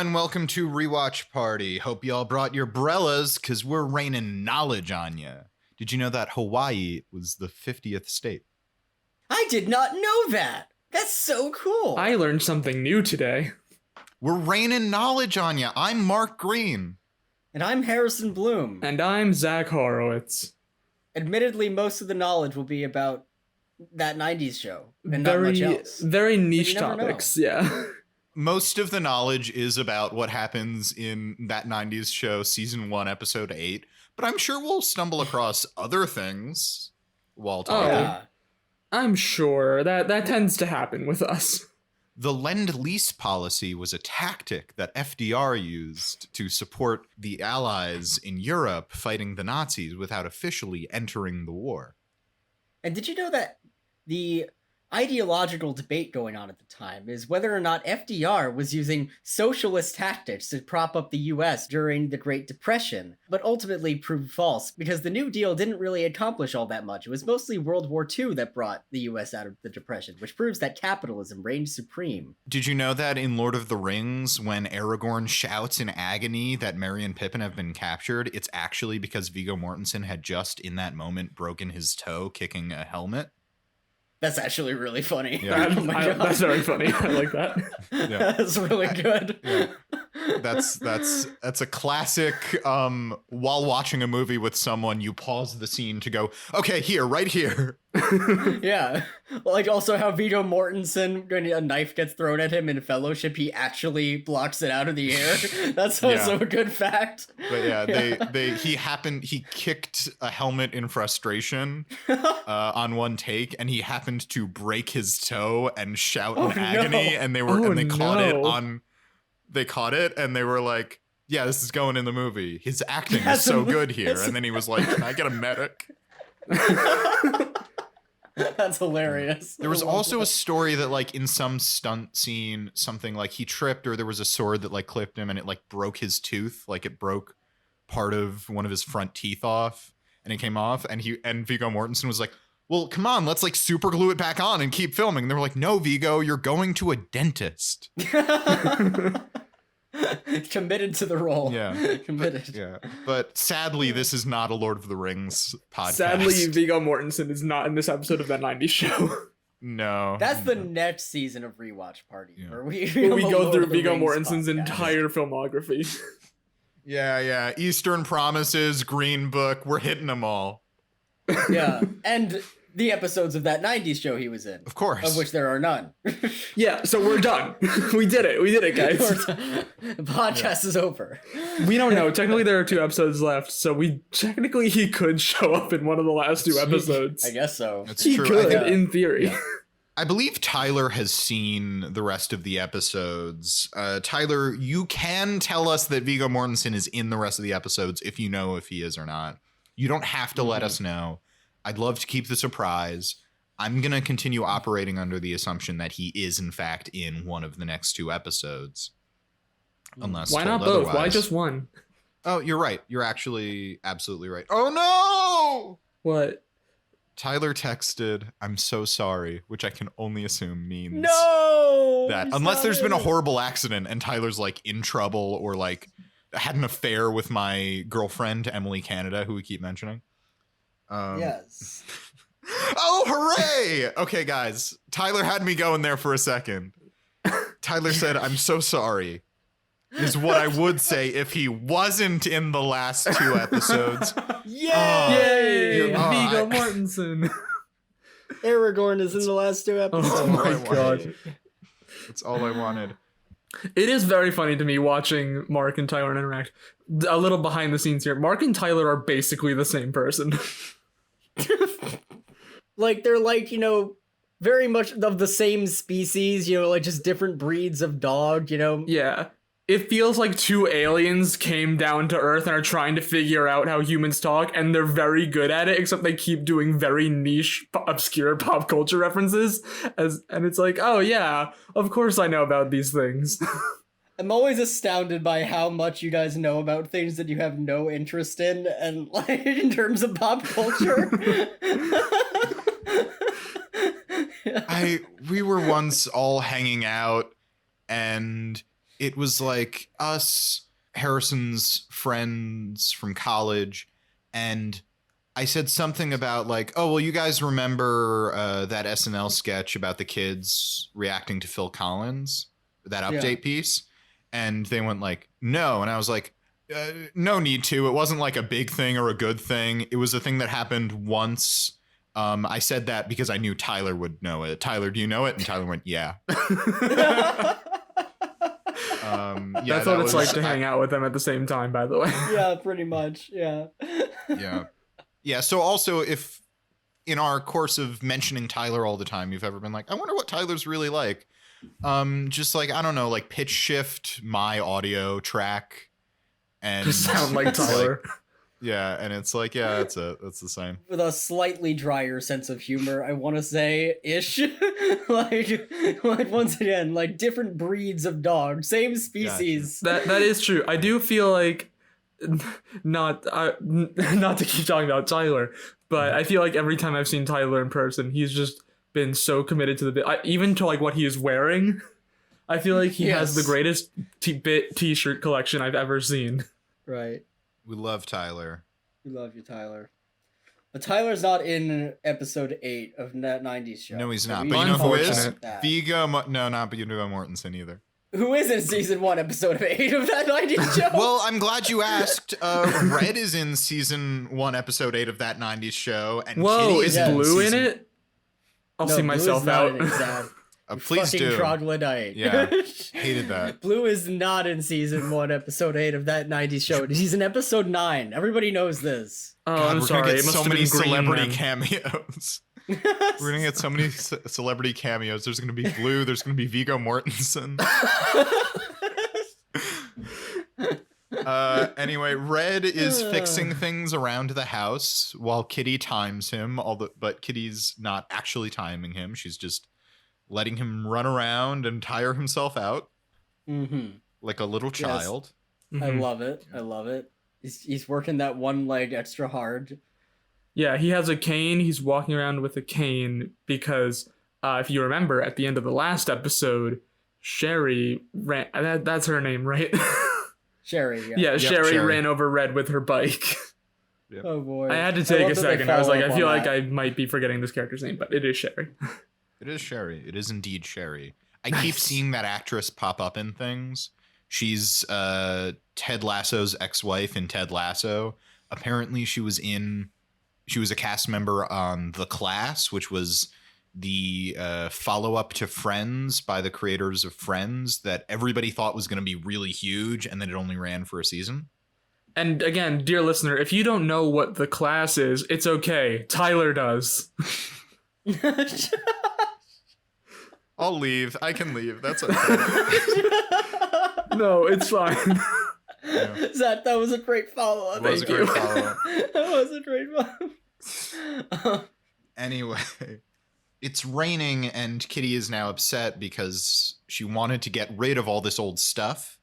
and welcome to ReWatch Party. Hope y'all brought your brellas, because we're raining knowledge on you. Did you know that Hawaii was the 50th state? I did not know that! That's so cool! I learned something new today. We're raining knowledge on you. I'm Mark Green. And I'm Harrison Bloom. And I'm Zach Horowitz. Admittedly, most of the knowledge will be about that 90s show, and not much else. Very niche topics, yeah. Most of the knowledge is about what happens in that 90s show, season 1, episode 8, but I'm sure we'll stumble across other things while talking. Yeah. I'm sure that tends to happen with us. The Lend-Lease policy was a tactic that FDR used to support the Allies in Europe fighting the Nazis without officially entering the war. And did you know that the ideological debate going on at the time is whether or not FDR was using socialist tactics to prop up the US during the Great Depression, but ultimately proved false because the New Deal didn't really accomplish all that much. It was mostly World War II that brought the US out of the Depression, which proves that capitalism reigned supreme. Did you know that in Lord of the Rings, when Aragorn shouts in agony that Merry and Pippin have been captured, it's actually because Viggo Mortensen had just in that moment broken his toe kicking a helmet? That's actually really funny. Yeah. Oh my God. That's very funny. I like that. Yeah. That's really good. Yeah. That's a classic. While watching a movie with someone, you pause the scene to go, okay, here, right here. Yeah. Like also how Viggo Mortensen, when a knife gets thrown at him in Fellowship, he actually blocks it out of the air. That's also a good fact. But yeah, he kicked a helmet in frustration on one take, and he happened to break his toe and shout in agony, and they caught it and they were like, yeah, this is going in the movie. His acting is so good here. And then he was like, can I get a medic? That's hilarious. There was also a story that like in some stunt scene, something like he tripped or there was a sword that like clipped him and it like broke his tooth. Like it broke part of one of his front teeth off and it came off. And Viggo Mortensen was like, well, come on, let's like super glue it back on and keep filming. And they were like, no, Viggo, you're going to a dentist. Committed to the role. Yeah. Committed. Yeah. But sadly, this is not a Lord of the Rings podcast. Sadly, Viggo Mortensen is not in this episode of that 90s show. No. That's the next season of ReWatch Party. Yeah. Where we go through Viggo Mortensen's entire filmography. Yeah. Eastern Promises, Green Book, we're hitting them all. Yeah. And the episodes of that 90s show he was in. Of course. Of which there are none. Yeah, so we're done. We did it, guys. The podcast is over. We don't know. Technically, there are 2 episodes left, so he could show up in one of the last 2 episodes. I guess so. That's He true. could, in theory. Yeah. I believe Tyler has seen the rest of the episodes. Tyler, you can tell us that Viggo Mortensen is in the rest of the episodes if you know if he is or not. You don't have to let us know. I'd love to keep the surprise. I'm going to continue operating under the assumption that he is, in fact, in one of the next 2 episodes. Unless Why not both? otherwise. Why just one? Oh, you're right. You're actually absolutely right. Oh, no! What? Tyler texted, I'm so sorry, which I can only assume means No! that unless there's been a horrible accident and Tyler's like in trouble or like had an affair with my girlfriend, Emily Canada, who we keep mentioning. Yes. Oh, hooray! Okay, guys. Tyler had me going there for a second. Tyler said, I'm so sorry, is what I would say if he wasn't in the last 2 episodes. Yay! Viggo Mortensen. Aragorn is in the last 2 episodes. Oh my god. That's all I wanted. It is very funny to me watching Mark and Tyler interact. A little behind the scenes here. Mark and Tyler are basically the same person. Like, they're like, very much of the same species, like just different breeds of dog, Yeah. It feels like 2 aliens came down to Earth and are trying to figure out how humans talk, and they're very good at it, except they keep doing very niche, obscure pop culture references. And it's like, oh yeah, of course I know about these things. I'm always astounded by how much you guys know about things that you have no interest in, and like in terms of pop culture. We were once all hanging out and it was like us, Harrison's friends from college, and I said something about like, oh, well, you guys remember that SNL sketch about the kids reacting to Phil Collins, that update piece? And they went like, no. And I was like, no need to. It wasn't like a big thing or a good thing. It was a thing that happened once. I said that because I knew Tyler would know it. Tyler, do you know it? And Tyler went, yeah. That's what it's like to hang out with them at the same time, by the way. Yeah, pretty much. Yeah. Yeah. So also, if in our course of mentioning Tyler all the time, you've ever been like, I wonder what Tyler's really like. Just like, I don't know, like pitch shift my audio track and Just sound like Tyler. Like, yeah, and it's like, yeah, that's it. That's the same. With a slightly drier sense of humor, I want to say ish. like once again, like different breeds of dog, same species. Gotcha. That is true. I do feel like not to keep talking about Tyler, but I feel like every time I've seen Tyler in person, he's just been so committed to the bit, even to like what he is wearing. I feel like he has the greatest t-shirt collection I've ever seen. Right. We love Tyler. We love you, Tyler. But Tyler's not in episode 8 of that 90s show. No, he's not. So but you know who is? Unfortunate. Not Viggo Mortensen either. Who is in season 1, episode 8 of that 90s show? Well, I'm glad you asked. Red is in season 1, episode 8 of that 90s show. And Whoa, Kitty is in Blue in season- it? I'll see myself Blue is not out. in it, Zach. You please fucking do. troglodyte. Yeah, hated that. Blue is not in season 1, episode 8 of that 90s show. He's in episode 9. Everybody knows this. Oh, God, I'm we're sorry. gonna get It must so have many been green celebrity then. cameos. We're gonna get so many celebrity cameos. There's gonna be Blue. There's gonna be Viggo Mortensen. Anyway, Red is fixing things around the house while Kitty times him. But Kitty's not actually timing him. She's just letting him run around and tire himself out like a little child. I love it. I love it. He's working that one leg extra hard. Yeah, he has a cane. He's walking around with a cane because if you remember at the end of the last episode, Sherry ran. That's her name, right? Sherry. Yeah. Yeah, Yep, Sherry Sherry. ran over Red with her bike. Yep. Oh boy. I had to take love a that they second. I was follow like, up I feel on like that. I might be forgetting this character's name, but it is Sherry. It is Sherry. It is indeed Sherry. I keep seeing that actress pop up in things. She's Ted Lasso's ex-wife in Ted Lasso. Apparently she was a cast member on The Class, which was the follow-up to Friends by the creators of Friends that everybody thought was going to be really huge, and then it only ran for a season. And again, dear listener, if you don't know what The Class is, it's okay. Tyler does. I'll leave. I can leave. That's okay. No, it's fine. Yeah. Zach, that was a great follow-up. It was a great follow-up. That was a great follow-up. Anyway, it's raining and Kitty is now upset because she wanted to get rid of all this old stuff.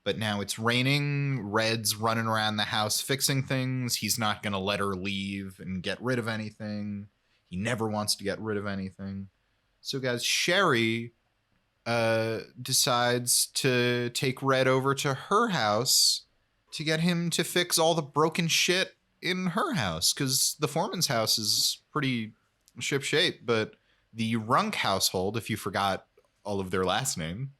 But now it's raining. Red's running around the house fixing things. He's not going to let her leave and get rid of anything. He never wants to get rid of anything. So, guys, Sherry decides to take Red over to her house to get him to fix all the broken shit in her house. Because the Foreman's house is pretty ship-shape. But the Runk household, if you forgot all of their last name,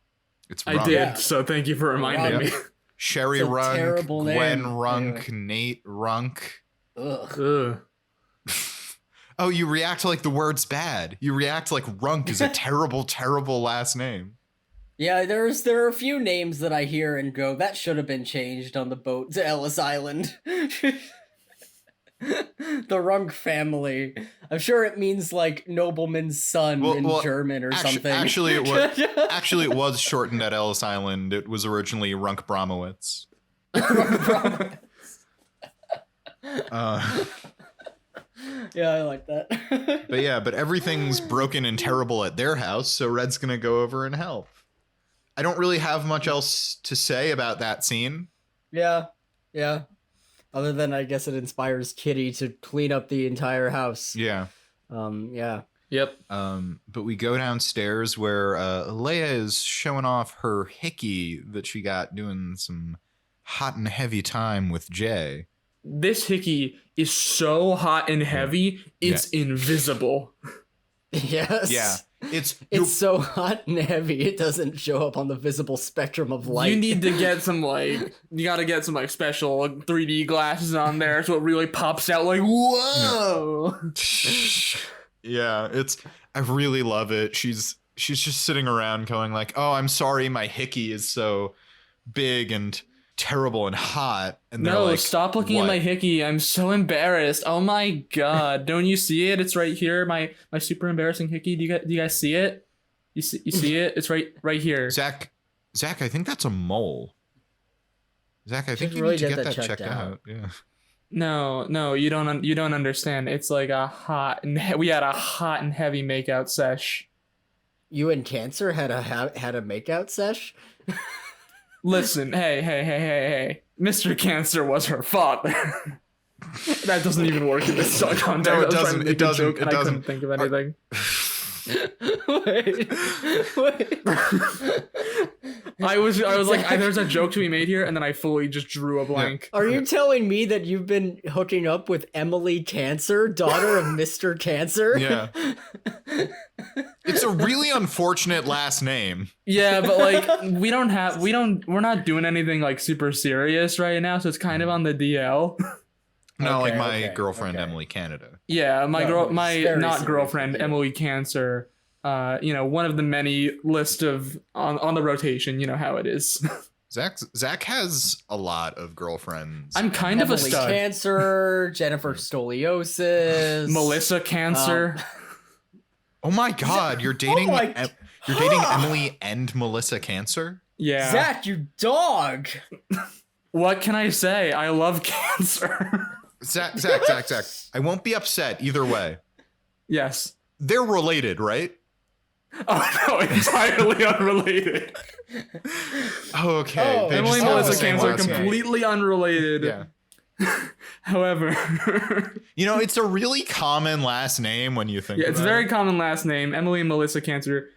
it's Runk. I did, Yeah. so thank you for reminding me. Sherry It's a Runk, terrible Gwen name. Runk, Anyway. Nate Runk. Ugh. Ugh. Oh, you react like the word's bad. You react like Runk is a terrible, terrible last name. Yeah, there are a few names that I hear and go, that should have been changed on the boat to Ellis Island. The Runk family. I'm sure it means like nobleman's son in German or something. Actually, it was shortened at Ellis Island. It was originally Runk Bromowitz. Yeah, I like that. But everything's broken and terrible at their house, so Red's gonna go over and help. I don't really have much else to say about that scene. Yeah. Other than I guess it inspires Kitty to clean up the entire house. Yeah. Yeah. Yep. But we go downstairs where Leia is showing off her hickey that she got doing some hot and heavy time with Jay. This hickey is so hot and heavy, it's invisible. Yes. Yeah. It's so hot and heavy, it doesn't show up on the visible spectrum of light. You need to get some you gotta get some special 3D glasses on there so it really pops out whoa. Yeah, I really love it. She's just sitting around going like, "Oh, I'm sorry, my hickey is so big and terrible and hot." And they're like, stop looking at my hickey. I'm so embarrassed. Oh my god. Don't you see it? It's right here. My super embarrassing hickey. Do you guys see it? You see it? It's right here. Zach, I think that's a mole. Zach, I think you really need to get that that checked out. Yeah. No, you don't understand. It's like we had a hot and heavy makeout sesh. You and Cancer had a makeout sesh? Listen, hey. Mr. Cancer was her father. That doesn't even work in this context. No, it doesn't. It doesn't. I couldn't think of anything. Wait. I was like, there's a joke to be made here, and then I fully just drew a blank. Are you telling me that you've been hooking up with Emily Cancer, daughter of Mr. Cancer? Yeah. It's a really unfortunate last name. Yeah, but we're not doing anything like super serious right now, so it's kind of on the DL. No, like my girlfriend Emily Canada. Yeah, my serious. girlfriend Emily Cancer. One of the many list of on the rotation. You know how it is. Zach has a lot of girlfriends. I'm kind of a Emily stud. Cancer, Jennifer Stoliosis, Melissa Cancer. Oh my god, you're dating you're dating Emily and Melissa Cancer? Yeah. Zach, you dog. What can I say? I love Cancer. Zach. I won't be upset either way. Yes. They're related, right? Oh no, entirely unrelated. Oh, okay. They Emily just and have the Melissa same Cancer are last name. completely unrelated. Yeah. However, it's a really common last name when you think yeah, it's a about very it. common last name. Emily and Melissa Cancer,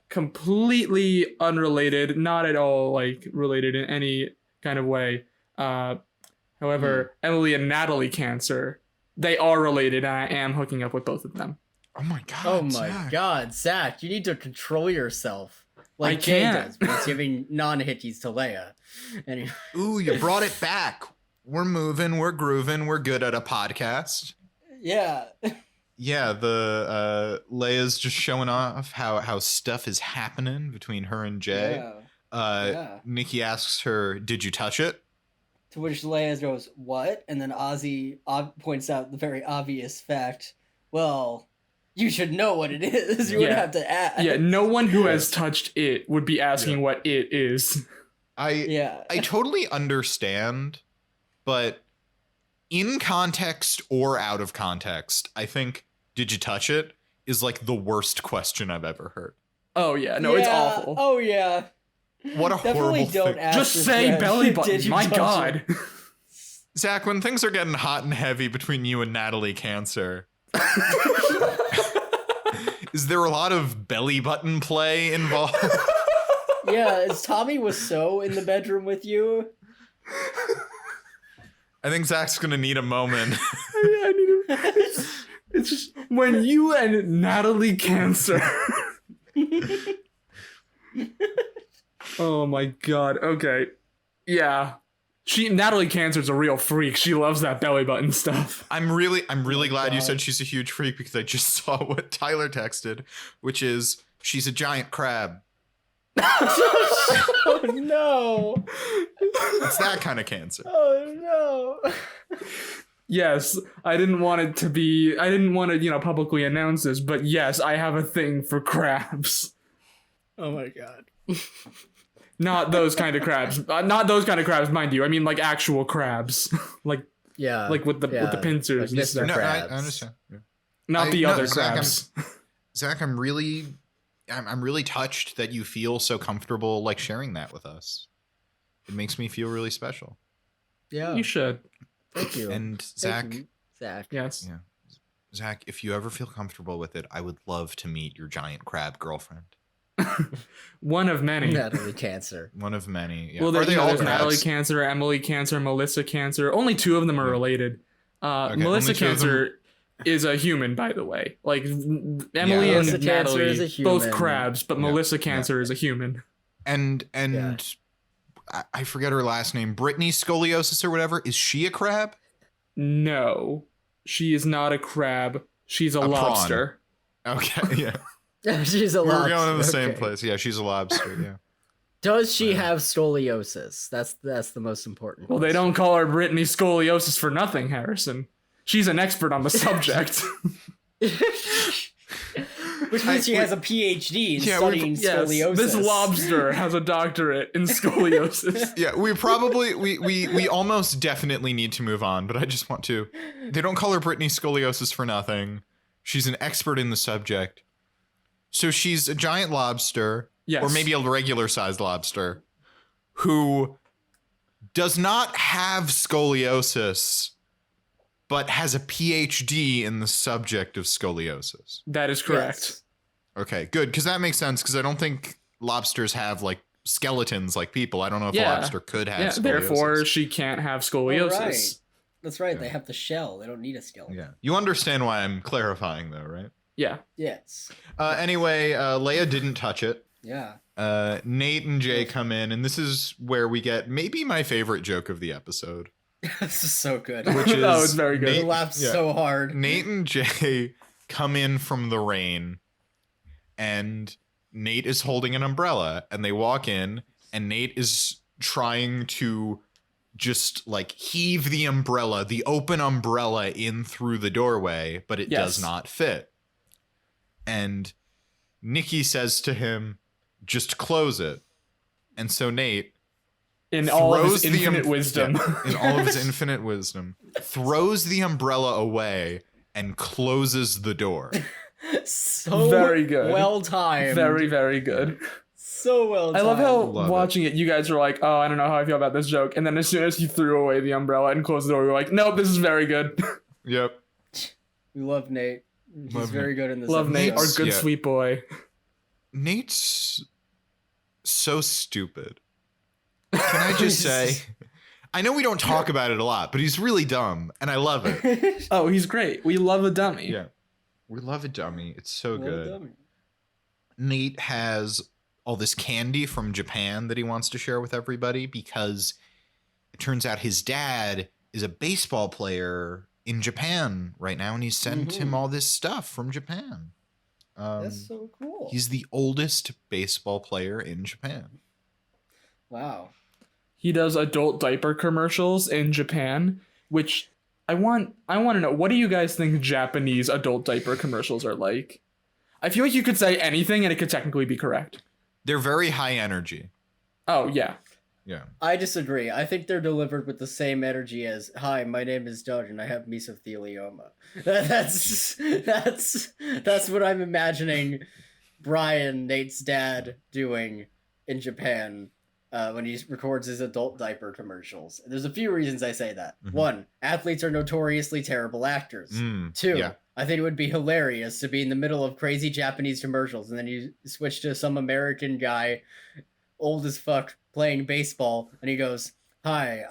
completely unrelated, not at all like related in any kind of way. However, Emily and Natalie Cancer, they are related, and I am hooking up with both of them. Oh my god. Oh my Zach. god, Zach, you need to control yourself. Like I Jay can't. does, but he's giving non-hickeys to Leia. Anyway. Ooh, you brought it back. We're moving, we're grooving, we're good at a podcast. Yeah. Yeah, the Leia's just showing off how stuff is happening between her and Jay. Yeah. Nikki asks her, "Did you touch it?" To which Leia goes, "What?" And then Ozzy points out the very obvious fact. Well, you should know what it is. You wouldn't have to ask. Yeah, no one who has touched it would be asking what it is. I totally understand, but in context or out of context, I think "Did you touch it?" is like the worst question I've ever heard. Oh yeah, no, it's awful. Oh yeah. What a Definitely horrible don't thing. ask Just your say friend, belly "Did button. you My touch god. it?" Zach, when things are getting hot and heavy between you and Natalie Cancer, is there a lot of belly button play involved? Yeah, is Tommy Wiseau in the bedroom with you? I think Zach's gonna need a moment. I need to, it's just when you and Natalie Cancer. Oh my god. Okay. Yeah. Natalie Cancer's a real freak. She loves that belly button stuff. I'm really glad you God. said she's a huge freak, because I just saw what Tyler texted, which is she's a giant crab. Oh no! It's that kind of cancer. Oh no! Yes, I didn't want to, publicly announce this, but yes, I have a thing for crabs. Oh my god! Not those kind of crabs. Not those kind of crabs, mind you. I mean, like actual crabs, like Yeah, with the pincers. like Mr. No, I Krabs. understand. Yeah. Not the other Zach, crabs. Zach, I'm really touched that you feel so comfortable like sharing that with us. It makes me feel really special. Yeah, You should. thank you. And Thank Zach, you, Zach. Yes. yeah, Zach, if you ever feel comfortable with it, I would love to meet your giant crab girlfriend. One of many. Natalie Cancer. One of many. Yeah. Well, Are they all there's crabs? Natalie Cancer, Emily Cancer, Melissa Cancer. Only 2 of them are related. Melissa only 2 of them- Cancer is a human, by the way. Like Emily Melissa and Cancer is a Natalie, both human. crabs, but Melissa Cancer is a human. And Yeah. I forget her last name. Brittany Scoliosis or whatever. Is she a crab? No, she is not a crab. She's a prawn. lobster. Okay, yeah. She's a We're lobster. going to the same Okay. place. Yeah, she's a lobster. Yeah. Does she have scoliosis? That's the most important. Well, they don't call her Brittany Scoliosis for nothing, Harrison. She's an expert on the subject. Which means she has a PhD in Yeah, studying Yes, scoliosis. this lobster has a doctorate in scoliosis. Yeah, we probably we almost definitely need to move on, but I just want to. They don't call her Brittany Scoliosis for nothing. She's an expert in the subject. So she's a giant lobster, Yes. or maybe a regular sized lobster, who does not have scoliosis, but has a PhD in the subject of scoliosis. That is correct. Yes. Okay, good, because that makes sense, because I don't think lobsters have, like, skeletons like people. I don't know if a Yeah. lobster could have Yeah, scoliosis. therefore she can't have scoliosis. Oh, right. That's right. They have the shell. They don't need a skeleton. Yeah. You understand why I'm clarifying, though, right? Yeah. Yes. Anyway, Leia didn't touch it. Yeah. Nate and Jay come in, and this is where we get maybe my favorite joke of the episode, This is so good. which is Oh, it's very good. I Nate, laughed yeah. so hard. Nate and Jay come in from the rain, and Nate is holding an umbrella, and they walk in, and Nate is trying to just like heave the umbrella, the open umbrella, in through the doorway, but it does Yes. not fit. And Nikki says to him, just close it. And so Nate, In all of throws his the infinite wisdom. yeah, in all of his infinite wisdom, throws the umbrella away and closes the door. So Very good. Well timed. Very, very good. So well timed. I love how Love it. watching it, you guys were like, oh, I don't know how I feel about this joke. And then as soon as he threw away the umbrella and closed the door, we were like, nope, this is very good. Yep. We love Nate. He's Love very good in this. Love Nate, our episode. good Yeah. sweet boy. Nate's so stupid. Can I just say, I know we don't talk about it a lot, but he's really dumb, and I love it. Oh, he's great. We love a dummy. Yeah. We love a dummy. It's so Well good. done. Nate has all this candy from Japan that he wants to share with everybody because it turns out his dad is a baseball player in Japan right now, and he sent him all this stuff from Japan. That's so cool. He's the oldest baseball player in Japan. Wow. He does adult diaper commercials in Japan, which I want to know, what do you guys think Japanese adult diaper commercials are like? I feel like you could say anything and it could technically be correct. They're very high energy. Oh, yeah. Yeah. I disagree. I think they're delivered with the same energy as, "Hi, my name is Doug and I have mesothelioma." That's what I'm imagining Brian, Nate's dad, doing in Japan when he records his adult diaper commercials. There's a few reasons I say that. Mhm. One, athletes are notoriously terrible actors. Mm, Two, yeah. I think it would be hilarious to be in the middle of crazy Japanese commercials and then you switch to some American guy, old as fuck, playing baseball, and he goes, "Hi,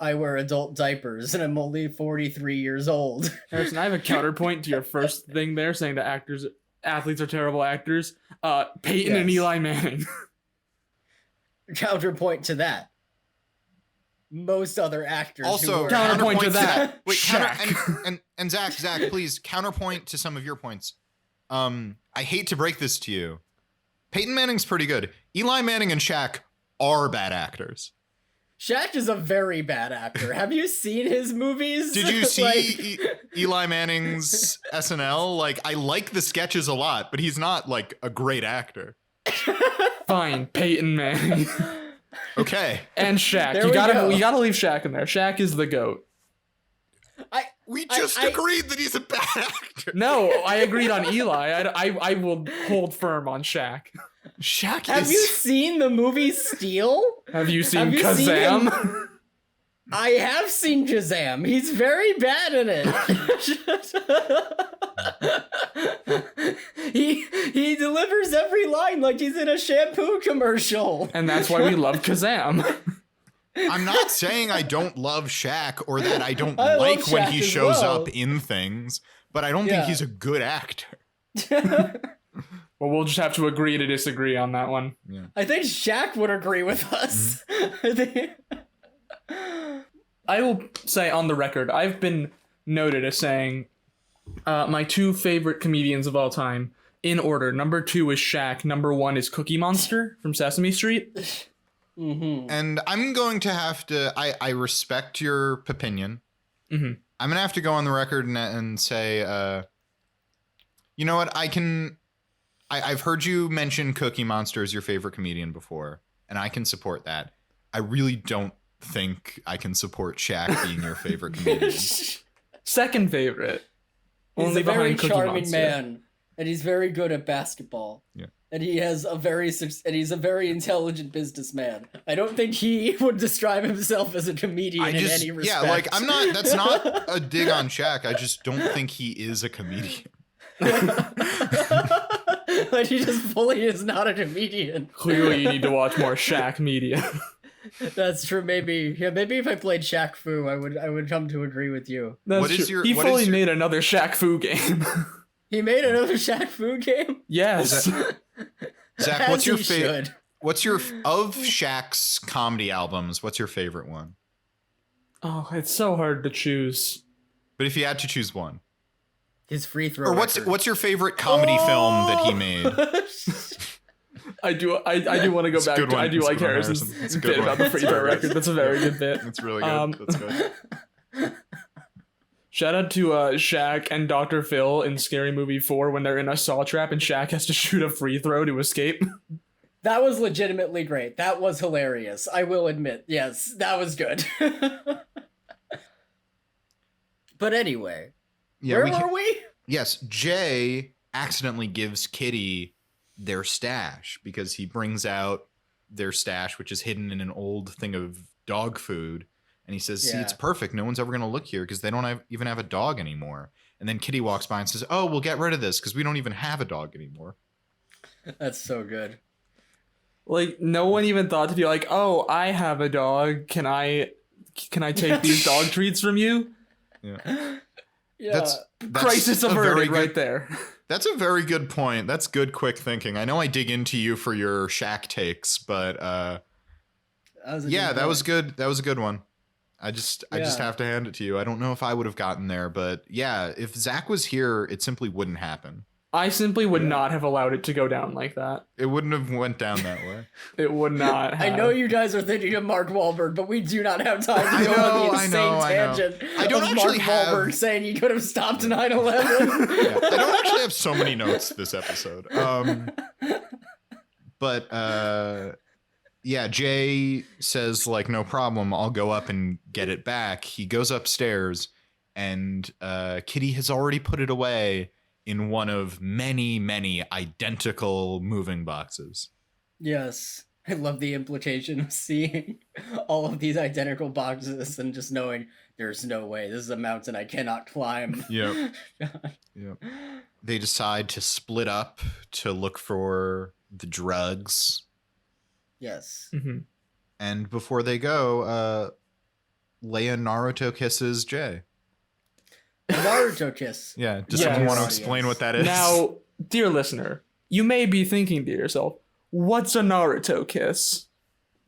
I wear adult diapers and I'm only 43 years old." Harrison, I have a counterpoint to your first thing there, saying that athletes are terrible actors. Peyton and Yes. Eli Manning. Counterpoint to that. Most other actors. Also, who are Counterpoint to that. Wait, Shaq. and Zach, please counterpoint to some of your points. I hate to break this to you. Peyton Manning's pretty good. Eli Manning and Shaq are bad actors. Shaq is a very bad actor. Have you seen his movies? Did you see Like- Eli Manning's SNL? Like, I like the sketches a lot, but he's not like a great actor. Fine, Peyton Manning. Okay, And Shaq. There You we gotta go. leave Shaq in there. Shaq is the GOAT. we just I- agreed that he's a bad actor. No, I agreed on Eli. I will hold firm on Shaq. Shaq Have is. you seen the movie Steel? Have you seen Have you seen Kazam? I have seen Shazam. He's very bad in it. He delivers every line like he's in a shampoo commercial. And that's why we love Kazam. I'm not saying I don't love Shaq or that I don't I like love when Shaq he as shows well. up in things, but I don't think he's a good actor. Well, we'll just have to agree to disagree on that one. Yeah. I think Shaq would agree with us. I will say on the record, I've been noted as saying my two favorite comedians of all time, in order. Number 2 is Shaq. Number 1 is Cookie Monster from Sesame Street. Mm-hmm. And I'm going to have to, I respect your opinion. Mm-hmm. I'm going to have to go on the record and say, you know what, I've heard you mention Cookie Monster as your favorite comedian before, and I can support that. I really don't think I can support Shaq being your favorite comedian. Second favorite. He's Only a very behind Cookie charming Monster. man, and he's very good at basketball. Yeah. And he's a very intelligent businessman. I don't think he would describe himself as a comedian in any respect. Yeah, like that's not a dig on Shaq. I just don't think he is a comedian. Like he just fully is not a comedian. Clearly, you need to watch more Shaq media. That's true. Maybe if I played Shaq Fu, I would come to agree with you. That's What is true. your- He what fully is your- made another Shaq Fu game. He made another Shaq Fu game. Yes. Zach, As what's your he favorite? should. What's your of Shaq's comedy albums? What's your favorite one? Oh, it's so hard to choose. But if you had to choose one, His free throw. or what's record. your favorite comedy film that he made? I do want to go It's a back good to. one. I do It's a like good one, Harrison's Harrison. It's a good bit one. about the free throw record. That's a very good bit. That's really good. That's good. Shout out to Shaq and Dr. Phil in Scary Movie 4 when they're in a saw trap and Shaq has to shoot a free throw to escape. That was legitimately great. That was hilarious. I will admit. Yes, that was good. But anyway, Yeah, where were we? Yes, Jay accidentally gives Kitty their stash because he brings out their stash, which is hidden in an old thing of dog food. And he says, see, Yeah. it's perfect. No one's ever going to look here because they don't even have a dog anymore. And then Kitty walks by and says, oh, we'll get rid of this because we don't even have a dog anymore. That's so good. Like, no one even thought to be like, oh, I have a dog. Can I take these dog treats from you? Yeah. Yeah. That's Crisis a very averted good- right there. That's a very good point. That's good, quick thinking. I know I dig into you for your Shaq takes, but that was a yeah, good that point. was good. That was a good one. I just Yeah. have to hand it to you. I don't know if I would have gotten there, but yeah, if Zach was here, it simply wouldn't happen. I simply would not have allowed it to go down like that. It wouldn't have went down that way. It would not have. I know you guys are thinking of Mark Wahlberg, but we do not have time to go on the insane tangent I don't of actually Mark have- Wahlberg saying he could have stopped 9/11. Yeah, I don't actually have so many notes this episode. But yeah, Jay says like, no problem. I'll go up and get it back. He goes upstairs and Kitty has already put it away in one of many, many identical moving boxes. Yes. I love the implication of seeing all of these identical boxes and just knowing there's no way. This is a mountain I cannot climb. Yep. Yep. They decide to split up to look for the drugs. Yes. Mhm. And before they go, Leia Naruto kisses Jay. Naruto kiss. Yeah. Does Yeah. someone want to Yes. explain what that is? Now, dear listener, you may be thinking to yourself, what's a Naruto kiss?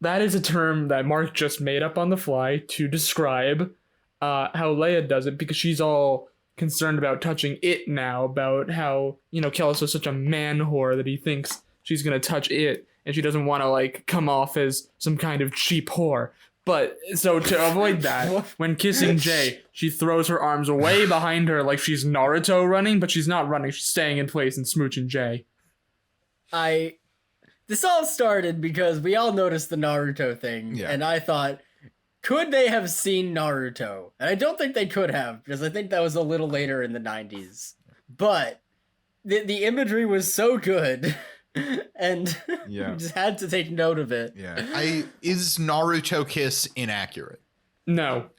That is a term that Mark just made up on the fly to describe how Leia does it because she's all concerned about touching it now, about how, Kellis is such a man whore that he thinks she's going to touch it and she doesn't want to, like, come off as some kind of cheap whore. But, so to avoid that, when kissing Jay, she throws her arms way behind her like she's Naruto running, but she's not running, she's staying in place and smooching Jay. This all started because we all noticed the Naruto thing, Yeah. and I thought, could they have seen Naruto? And I don't think they could have, because I think that was a little later in the 90s. But the imagery was so good, and Yeah. we just had to take note of it. Yeah. Is Naruto kiss inaccurate? No.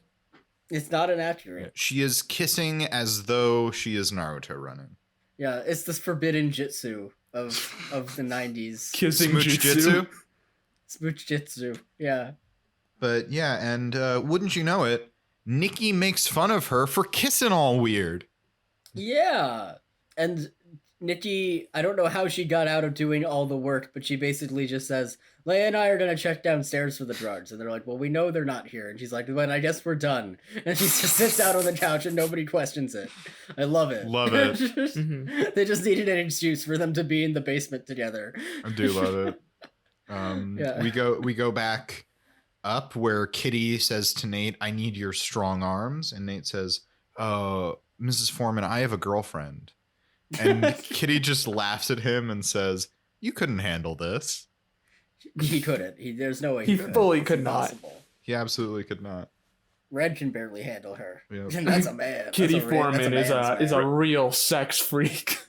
It's not inaccurate. She is kissing as though she is Naruto running. Yeah, it's this forbidden jitsu of the 90s. Kissing Smooch jitsu. Smooch jitsu. Yeah. But yeah, and wouldn't you know it, Nikki makes fun of her for kissing all weird. Yeah. And Nikki, I don't know how she got out of doing all the work, but she basically just says, Leia and I are going to check downstairs for the drugs. And they're like, well, we know they're not here. And she's like, well, I guess we're done. And she just sits out on the couch and nobody questions it. I love it. Love it. Mm-hmm. They just needed an excuse for them to be in the basement together. I do love it. Yeah. We go back up where Kitty says to Nate, I need your strong arms. And Nate says, Mrs. Foreman, I have a girlfriend. And Kitty just laughs at him and says, you couldn't handle this. He couldn't. There's no way He could. fully It's could not. impossible. He absolutely could not. Red can barely handle her. Yep. And that's a man. Kitty That's a re- Foreman that's is man's a man. real sex freak.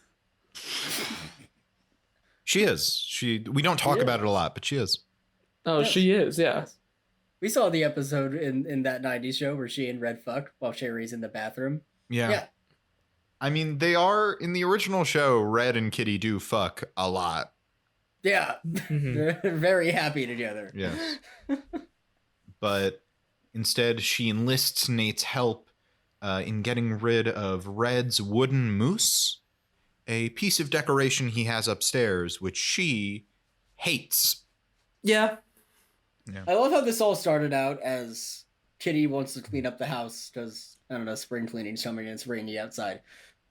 She is. We don't talk She about is. it a lot, but she is. Oh, Yes. she is, yeah. We saw the episode in that 90s show where she and Red fuck while Sherry's in the bathroom. Yeah. Yeah. I mean, they are in the original show, Red and Kitty do fuck a lot. Yeah. Mhm. They're very happy together. Yes. But instead, she enlists Nate's help in getting rid of Red's wooden moose, a piece of decoration he has upstairs, which she hates. Yeah. I love how this all started out as Kitty wants to clean up the house because, I don't know, spring cleaning's coming and it's rainy outside.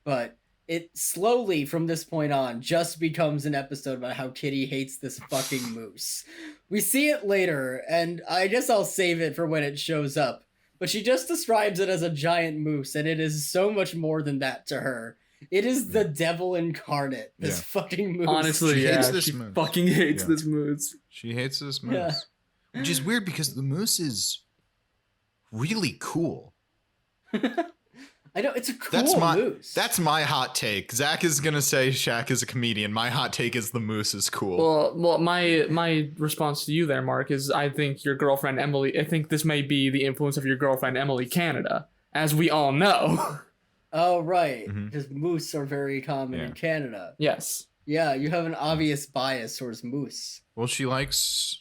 But it slowly, from this point on, just becomes an episode about how Kitty hates this fucking moose. We see it later, and I guess I'll save it for when it shows up. But she just describes it as a giant moose, and it is so much more than that to her. It is the devil incarnate, this Yeah. fucking moose. Honestly, She yeah. hates this She moose. fucking hates Yeah. this moose. She hates this moose. Yeah. Which is weird because the moose is really cool. I know, it's a cool moose. That's my hot take. Zach is gonna say Shaq is a comedian. My hot take is the moose is cool. Well, my response to you there, Mark, is I think your girlfriend Emily. I think this may be the influence of your girlfriend Emily Canada, as we all know. Oh, right. Mhm. Because moose are very common Yeah. in Canada. Yes. Yeah, you have an obvious bias towards moose. Well, she likes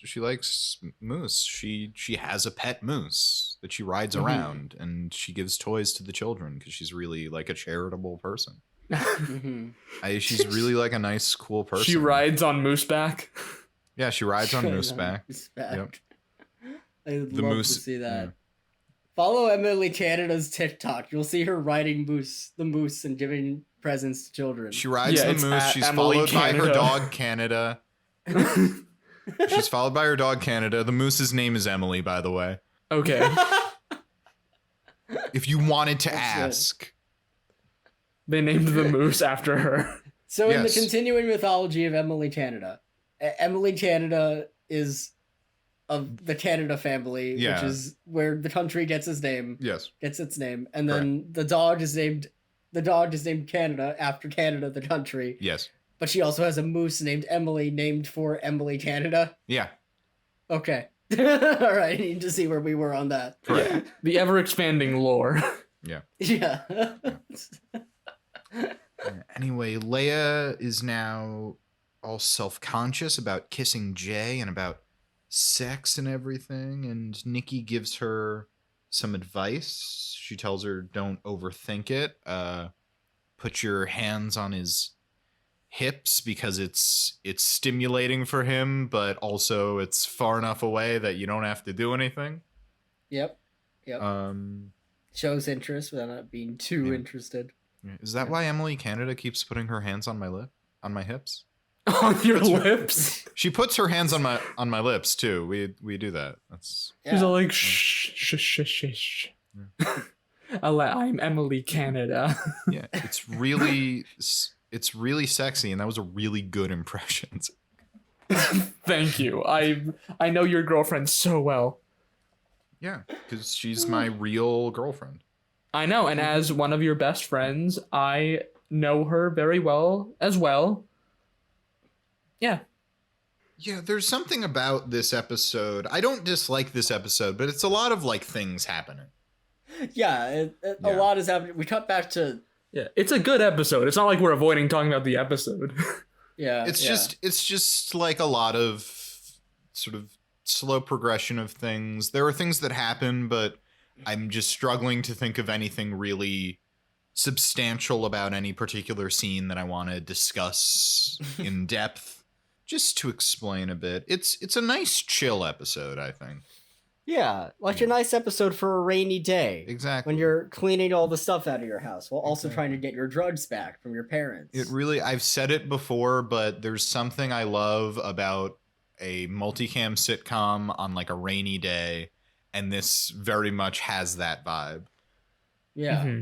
moose. She has a pet moose that she rides Mhm. around, and she gives toys to the children because she's really like a charitable person. Mhm. She's really like a nice, cool person. She rides on mooseback. Yeah, she rides on mooseback. Mooseback. I would The love moose- to see that. yeah. Follow Emily Canada's TikTok. You'll see her riding the moose, and giving presents to children. She rides Yeah, the it's moose. at She's Emily followed by her Canada. dog Canada. She's followed by her dog Canada. The moose's name is Emily, by the way. Okay. If you wanted to That's good. ask. They named the moose after her. So in the Yes. continuing mythology of Emily Canada, Emily Canada is of the Canada family, Yeah. which is where the country gets its name. Yes. Gets its name, and then the dog is named Canada after Canada, the country. Yes. But she also has a moose named Emily, named for Emily Canada. Yeah. Okay. All right. I need to see where we were on that. Yeah. The ever expanding lore. Yeah. Anyway, Leia is now all self-conscious about kissing Jay and about sex and everything, and Nikki gives her some advice. She tells her, don't overthink it. Put your hands on his hips because it's stimulating for him, but also it's far enough away that you don't have to do anything. Yep. Shows interest without not being too Yeah. interested. Is that why Emily Canada keeps putting her hands on my hips? On your lips. She puts her hands on my lips too. We do that. That's She's all like, shh, shh, shh, shh, shh. I'm Emily Canada. yeah. It's really sexy, and that was a really good impression. Thank you. I know your girlfriend so well. Yeah, because she's my real girlfriend. I know, and as one of your best friends, I know her very well as well. Yeah. Yeah, there's something about this episode. I don't dislike this episode, but it's a lot of like things happening. A lot is happening. We cut back to Yeah, it's a good episode. It's not like we're avoiding talking about the episode. It's just like a lot of sort of slow progression of things. There are things that happen, but I'm just struggling to think of anything really substantial about any particular scene that I want to discuss in depth. Just to explain a bit, it's a nice chill episode, I think. Yeah, like a nice episode for a rainy day. Exactly. When you're cleaning all the stuff out of your house while also trying to get your drugs back from your parents. It really, I've said it before, but there's something I love about a multicam sitcom on like a rainy day, and this very much has that vibe. Yeah. Mm-hmm.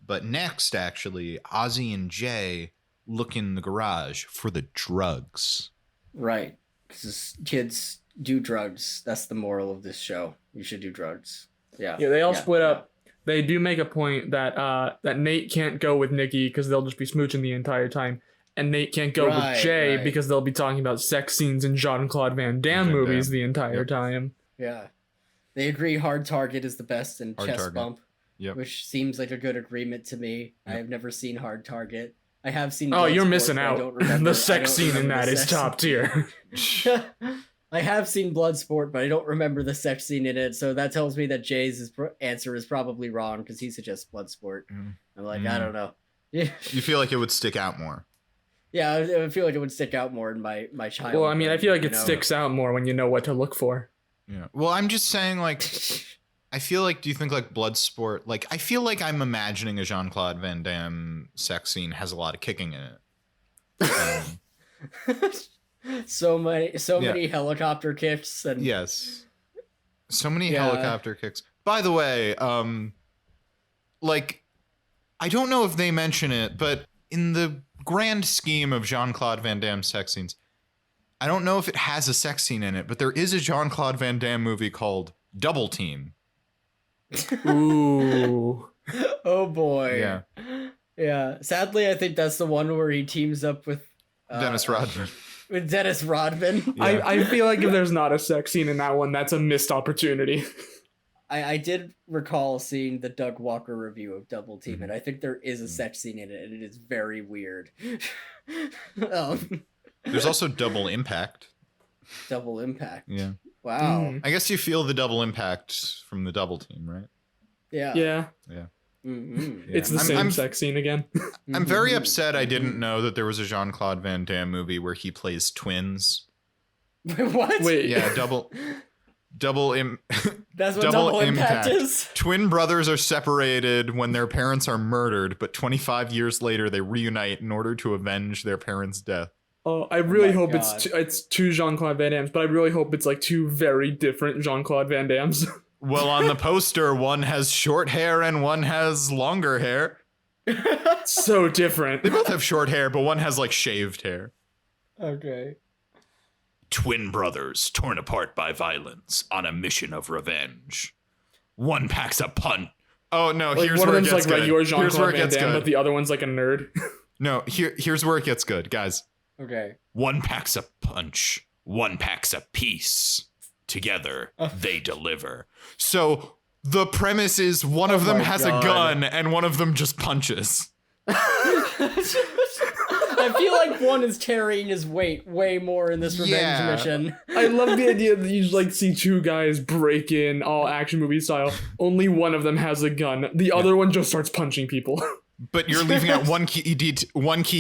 But next, actually, Ozzy and Jay look in the garage for the drugs. Right. Because kids do drugs. That's the moral of this show. You should do drugs. Yeah. Yeah, they all split up. They do make a point that that Nate can't go with Nikki because they'll just be smooching the entire time. And Nate can't go with Jay because they'll be talking about sex scenes in Jean-Claude Van Damme movies the entire time. Yeah. They agree Hard Target is the best and Hard Chest Target. Bump. Yep. Which seems like a good agreement to me. Yep. I have never seen Hard Target. I have seen Oh, you're Bloodsport, missing but I out. don't remember- The sex I don't scene in remember that the is sex top tier. I have seen Bloodsport, but I don't remember the sex scene in it, so that tells me that Jay's answer is probably wrong because he suggests Bloodsport. I'm like, I don't know. You feel like it would stick out more. Yeah, I feel like it would stick out more in my childhood. Well, I mean, I feel like it sticks out more when you know what to look for. Yeah. Well, I'm just saying, like, I feel like, do you think like Bloodsport, like, I feel like I'm imagining a Jean-Claude Van Damme sex scene has a lot of kicking in it. So many helicopter kicks and Yes. So many helicopter kicks. By the way, like, I don't know if they mention it, but in the grand scheme of Jean-Claude Van Damme sex scenes, I don't know if it has a sex scene in it, but there is a Jean-Claude Van Damme movie called Double Team. Ooh. Oh boy. Yeah. Yeah. Sadly, I think that's the one where he teams up with Dennis Rodman. With Dennis Rodman. Yeah. I feel like if there's not a sex scene in that one, that's a missed opportunity. I did recall seeing the Doug Walker review of Double Team, and I think there is a sex scene in it, and it is very weird. There's also Double Impact. Double Impact. Yeah. Wow. I guess you feel the double impact from the Double Team, right? Yeah. Yeah. Yeah. Mm-hmm. It's the same sex scene again. I'm very upset I didn't know that there was a Jean-Claude Van Damme movie where he plays twins. What? Wait. Yeah, double That's what double Double Impact is? Twin brothers are separated when their parents are murdered, but 25 years later they reunite in order to avenge their parents' death. Oh, I really hope God. it's two Jean-Claude Van Dammes, but I really hope it's like two very different Jean-Claude Van Dammes. Well, on the poster, one has short hair and one has longer hair. So different. They both have short hair, but one has like shaved hair. Okay. Twin brothers torn apart by violence on a mission of revenge. One packs a punch. Oh no, Like, here's one of where it them's gets like good. regular Here's where Jean-Claude it Van gets Damme, good. but the other one's like a nerd. No, here's where it gets good, guys. Okay. One packs a punch, one packs a piece. Together, they deliver. So the premise is one of them my has God. a gun and one of them just punches. I feel like one is carrying his weight way more in this revenge mission. I love the idea that you like see two guys break in all action movie style. Only one of them has a gun. The other one just starts punching people. But you're leaving out one key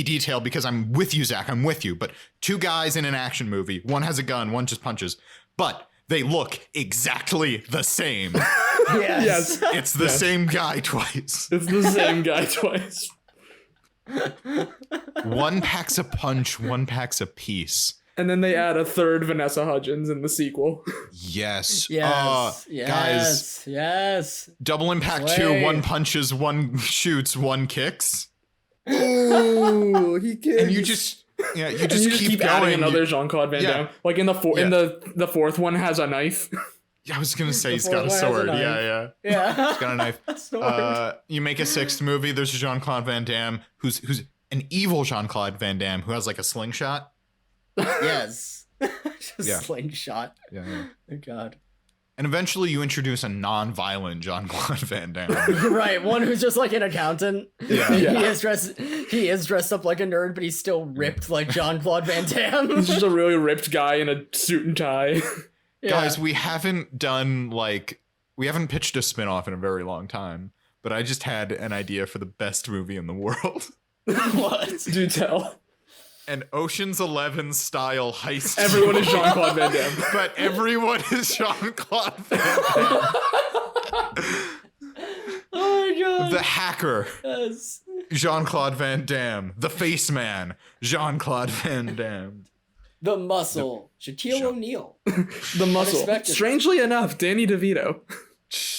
detail because I'm with you, Zach. I'm with you. But two guys in an action movie, one has a gun, one just punches. But they look exactly the same. Yes. It's the same guy twice. It's the same guy twice. One packs a punch, one packs a piece. And then they add a third Vanessa Hudgens in the sequel. Yes. Yes. Guys, Yes. Double Impact Slay. 2, one punches, one shoots, one kicks. Ooh, he can. And you just keep adding going. another Jean-Claude Van Yeah. Damme. Like in the fourth one has a knife. I was gonna say he's The got a fourth one has a sword. knife. Yeah. Yeah. He's got a knife. Sword. You make a sixth movie. There's a Jean-Claude Van Damme who's an evil Jean-Claude Van Damme who has like a slingshot. Yes. Just Yeah. slingshot. Yeah. Oh God. And eventually you introduce a non-violent Jean-Claude Van Damme. Right, one who's just like an accountant. Yeah. He is dressed up like a nerd, but he's still ripped like Jean-Claude Van Damme. He's just a really ripped guy in a suit and tie. Yeah. Guys, we haven't pitched a spin-off in a very long time, but I just had an idea for the best movie in the world. What? Do tell. An Ocean's 11 style heist. Everyone is Jean-Claude Van Damme. But everyone is Jean-Claude Van Damme. Oh my god. The hacker, Yes. Jean-Claude Van Damme. The face man, Jean-Claude Van Damme. The muscle, Shaquille O'Neal. The muscle. Unexpected. Strangely enough, Danny DeVito.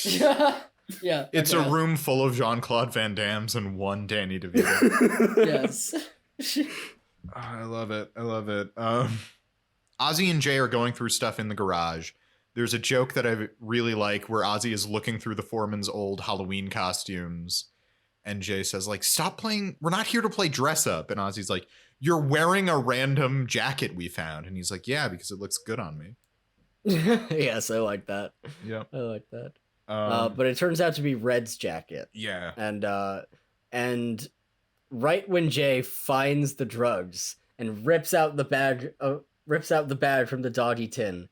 Yeah. It's a okay. room full of Jean-Claude Van Dammes and one Danny DeVito. Yes. Oh, I love it. Ozzy and Jay are going through stuff in the garage. There's a joke that I really like where Ozzy is looking through the foreman's old Halloween costumes. And Jay says, like, stop playing. We're not here to play dress up. And Ozzy's like, you're wearing a random jacket we found. And he's like, yeah, because it looks good on me. Yes, I like that. Yep. I like that. But it turns out to be Red's jacket. Yeah. And right when Jay finds the drugs and rips out the bag from the doggy tin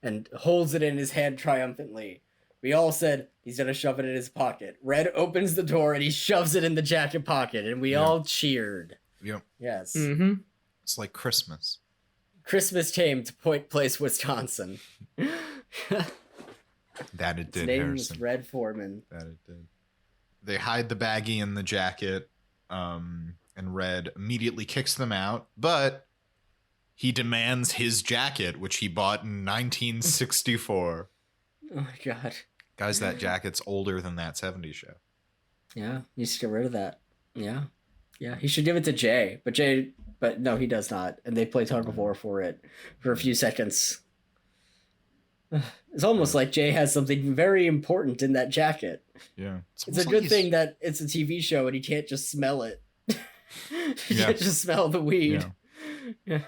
and holds it in his hand triumphantly, we all said he's gonna shove it in his pocket. Red opens the door and he shoves it in the jacket pocket, and we all cheered. Yep. Yes. Mm-hmm. It's like Christmas. Christmas came to Point Place, Wisconsin. That it His did, name Harrison. was Red Foreman. That it did. They hide the baggie in the jacket, and Red immediately kicks them out, but he demands his jacket, which he bought in 1964. Oh my god. Guys, that jacket's older than that 70s show. Yeah, he should get rid of that. Yeah. Yeah, he should give it to Jay. But no, he does not. And they play tug of war for it for a few seconds. It's almost like Jay has something very important in that jacket. Yeah. It's a good thing that it's a TV show and he can't just smell it. He can't just smell the weed. Yeah.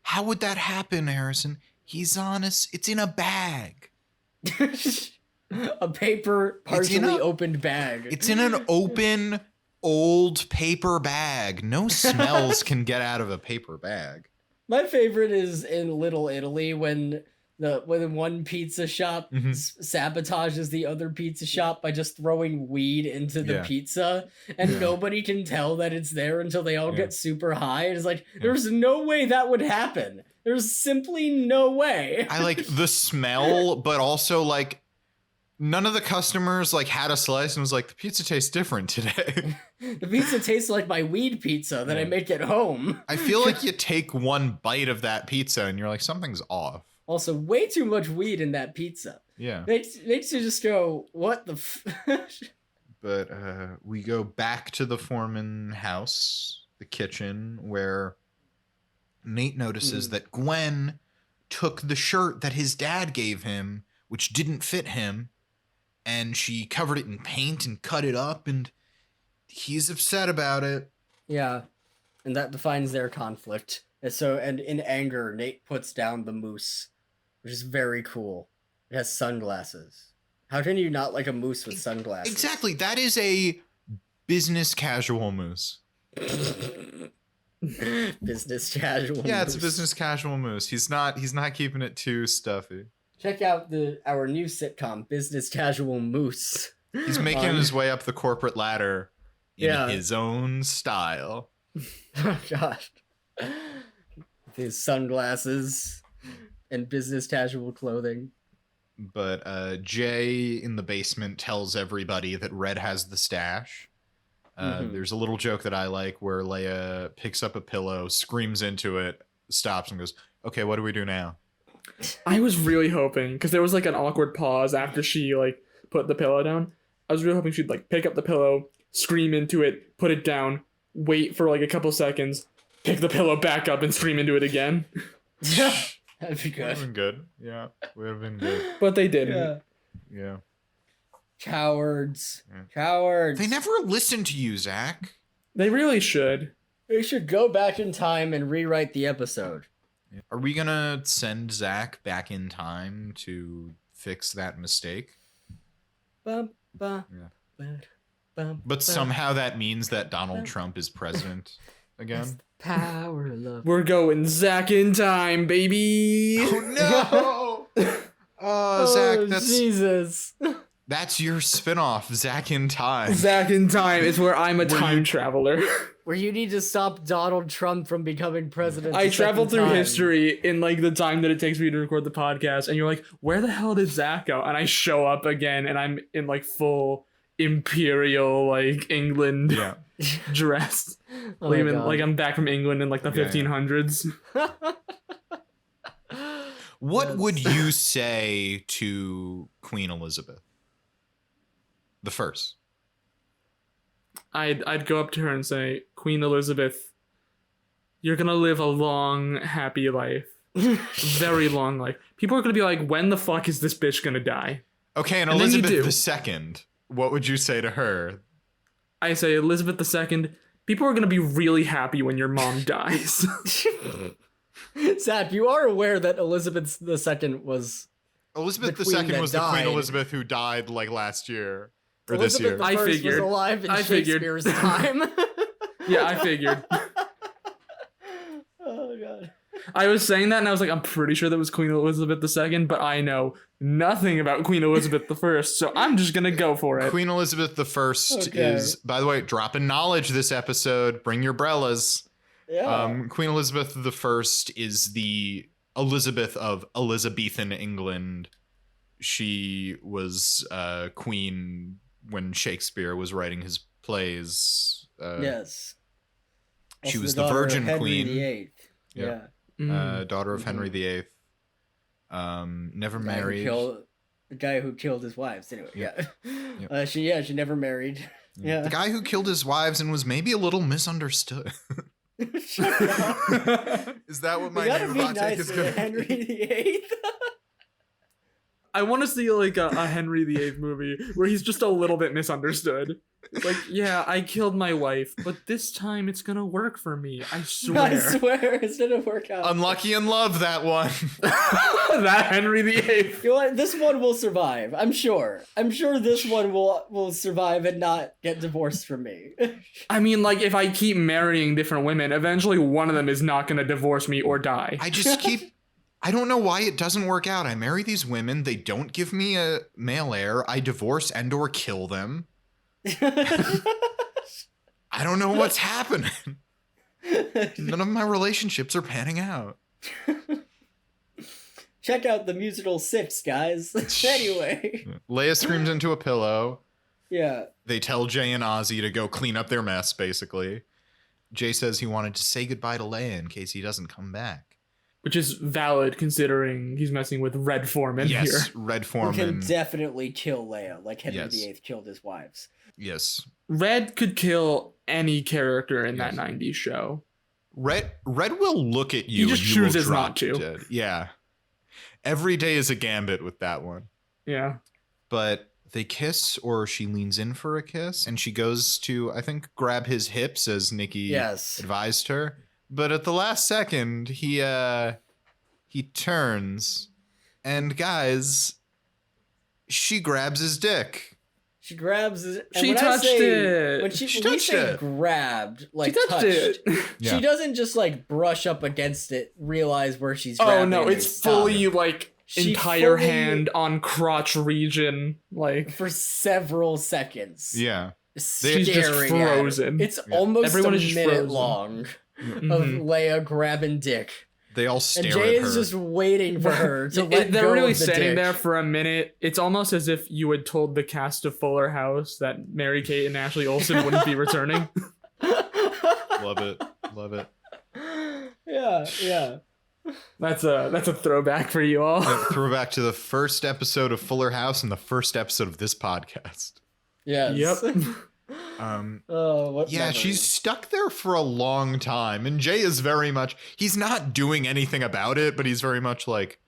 How would that happen, Harrison? He's honest. It's in a bag. A paper, partially opened bag. It's in an open, old paper bag. No smells can get out of a paper bag. My favorite is in Little Italy when one pizza shop sabotages the other pizza shop by just throwing weed into the pizza, and nobody can tell that it's there until they all get super high. And it's like, there's no way that would happen. There's simply no way. I like the smell, but also like none of the customers like had a slice and was like, the pizza tastes different today. The pizza tastes like my weed pizza that I make at home. I feel like you take one bite of that pizza and you're like, something's off. Also, way too much weed in that pizza. Yeah. Makes you just go, what the But we go back to the Foreman house, the kitchen, where Nate notices that Gwen took the shirt that his dad gave him, which didn't fit him, and she covered it in paint and cut it up, and he's upset about it. Yeah, and that defines their conflict. And in anger, Nate puts down the moose, which is very cool. It has sunglasses. How can you not like a moose with sunglasses? Exactly. That is a business casual moose. Business casual. Yeah, moose. it's a business casual moose. He's not keeping it too stuffy. Check out our new sitcom, Business Casual Moose. He's making his way up the corporate ladder in his own style. Oh gosh. With his sunglasses and business casual clothing. But Jay in the basement tells everybody that Red has the stash. There's a little joke that I like where Leia picks up a pillow, screams into it, stops and goes, okay, what do we do now? I was really hoping, because there was like an awkward pause after she like put the pillow down. I was really hoping she'd like pick up the pillow, scream into it, put it down, wait for like a couple seconds, pick the pillow back up and scream into it again. That'd be Would have good. been good. Yeah, would have been good. But they didn't. Yeah. Cowards. Cowards. They never listened to you, Zach. They really should. We should go back in time and rewrite the episode. Are we gonna send Zach back in time to fix that mistake. Bum, bum, Yeah. bum, bum, But bum. somehow that means that Donald Trump is president again. Power of love. We're going Zach in time, baby. Oh no! Zach, Jesus. that's your spinoff, Zach in Time. Zach in time is where I'm a time traveler. Where you need to stop Donald Trump from becoming president. I a travel second through time. history in like the time that it takes me to record the podcast, and you're like, where the hell did Zach go? And I show up again, and I'm in like full imperial like England Yeah. dress. Oh my God. Like I'm back from England in like the Yeah, 1500s. What Yes. would you say to Queen Elizabeth? The first. I'd go up to her and say, Queen Elizabeth, you're gonna live a long, happy life. Very long life. People are gonna be like, when the fuck is this bitch gonna die? Okay, and And then you Elizabeth do. II, what would you say to her? I say, Elizabeth II, people are gonna be really happy when your mom dies. Zach, you are aware that Elizabeth II was Elizabeth The queen II that was the died. Queen Elizabeth who died like last year. Or Elizabeth this I year. I was figured. alive in I figured. Shakespeare's time. Yeah, I figured. Oh God. I was saying that and I was like, I'm pretty sure that was Queen Elizabeth II, but I know nothing about Queen Elizabeth I, so I'm just gonna go for it. Queen Elizabeth I Okay. is, by the way, dropping knowledge this episode. Bring your brellas. Yeah. Queen Elizabeth I is the Elizabeth of Elizabethan England. She was queen when Shakespeare was writing his plays. Yes. She Also was the the daughter of Virgin Henry Queen. VIII. Yeah. Yeah. Daughter of Mhm. Henry VIII. Never The guy who married. the guy who killed his wives. Anyway, Yeah. yeah. She never married. Yeah. The guy who killed his wives and was maybe a little misunderstood. Shut up. Is that what my We gotta new be hot take nice is to going to Henry be? VIII. I want to see like a Henry VIII movie where he's just a little bit misunderstood. Like, yeah, I killed my wife, but this time it's gonna work for me. I swear. I swear, it's gonna work out. Unlucky in love, that one. That Henry VIII. You know what? This one will survive. I'm sure. I'm sure this one will survive and not get divorced from me. I mean, like, if I keep marrying different women, eventually one of them is not gonna divorce me or die. I don't know why it doesn't work out. I marry these women. They don't give me a male heir. I divorce and or kill them. I don't know what's happening. None of my relationships are panning out. Check out the musical 6, guys. Anyway. Leia screams into a pillow. Yeah. They tell Jay and Ozzy to go clean up their mess, basically. Jay says he wanted to say goodbye to Leia in case he doesn't come back. Which is valid considering he's messing with Red Foreman here. Yes, Red Who Foreman. can definitely kill Leia, like Henry Yes. VIII killed his wives. Yes. Red could kill any character in that Yes. 90s show. Red will look at you. He just and you will chooses drop not to. dead. Yeah. Every day is a gambit with that one. Yeah. But they kiss, or she leans in for a kiss, and she goes to, I think, grab his hips as Nikki Yes. advised her. But at the last second, he turns, and guys, she grabs his dick. She grabs his, and She when I touched say- it. When She when we touched say it. grabbed, like She touched it. Yeah. She doesn't just like brush up against it, realize where she's Oh grabbing no, and it's stop. fully like She entire fully- hand on crotch region. Like, for several seconds. Yeah. she's just Staring at it. frozen. It's Yeah. almost Everyone a is just minute frozen. long of Mhm. Leia grabbing dick. They all And stare Jay at her. is just waiting for her to let They're go really of the standing dick. there for a minute. It's almost as if you had told the cast of Fuller House that Mary-Kate and Ashley Olsen wouldn't be returning. Love it. Love it. Yeah. That's a throwback for you all. Yeah, throwback to the first episode of Fuller House and the first episode of this podcast. Yes. Yep. Oh, what Yeah, memories. she's stuck there for a long time, and Jay is very much, he's not doing anything about it, but he's very much like,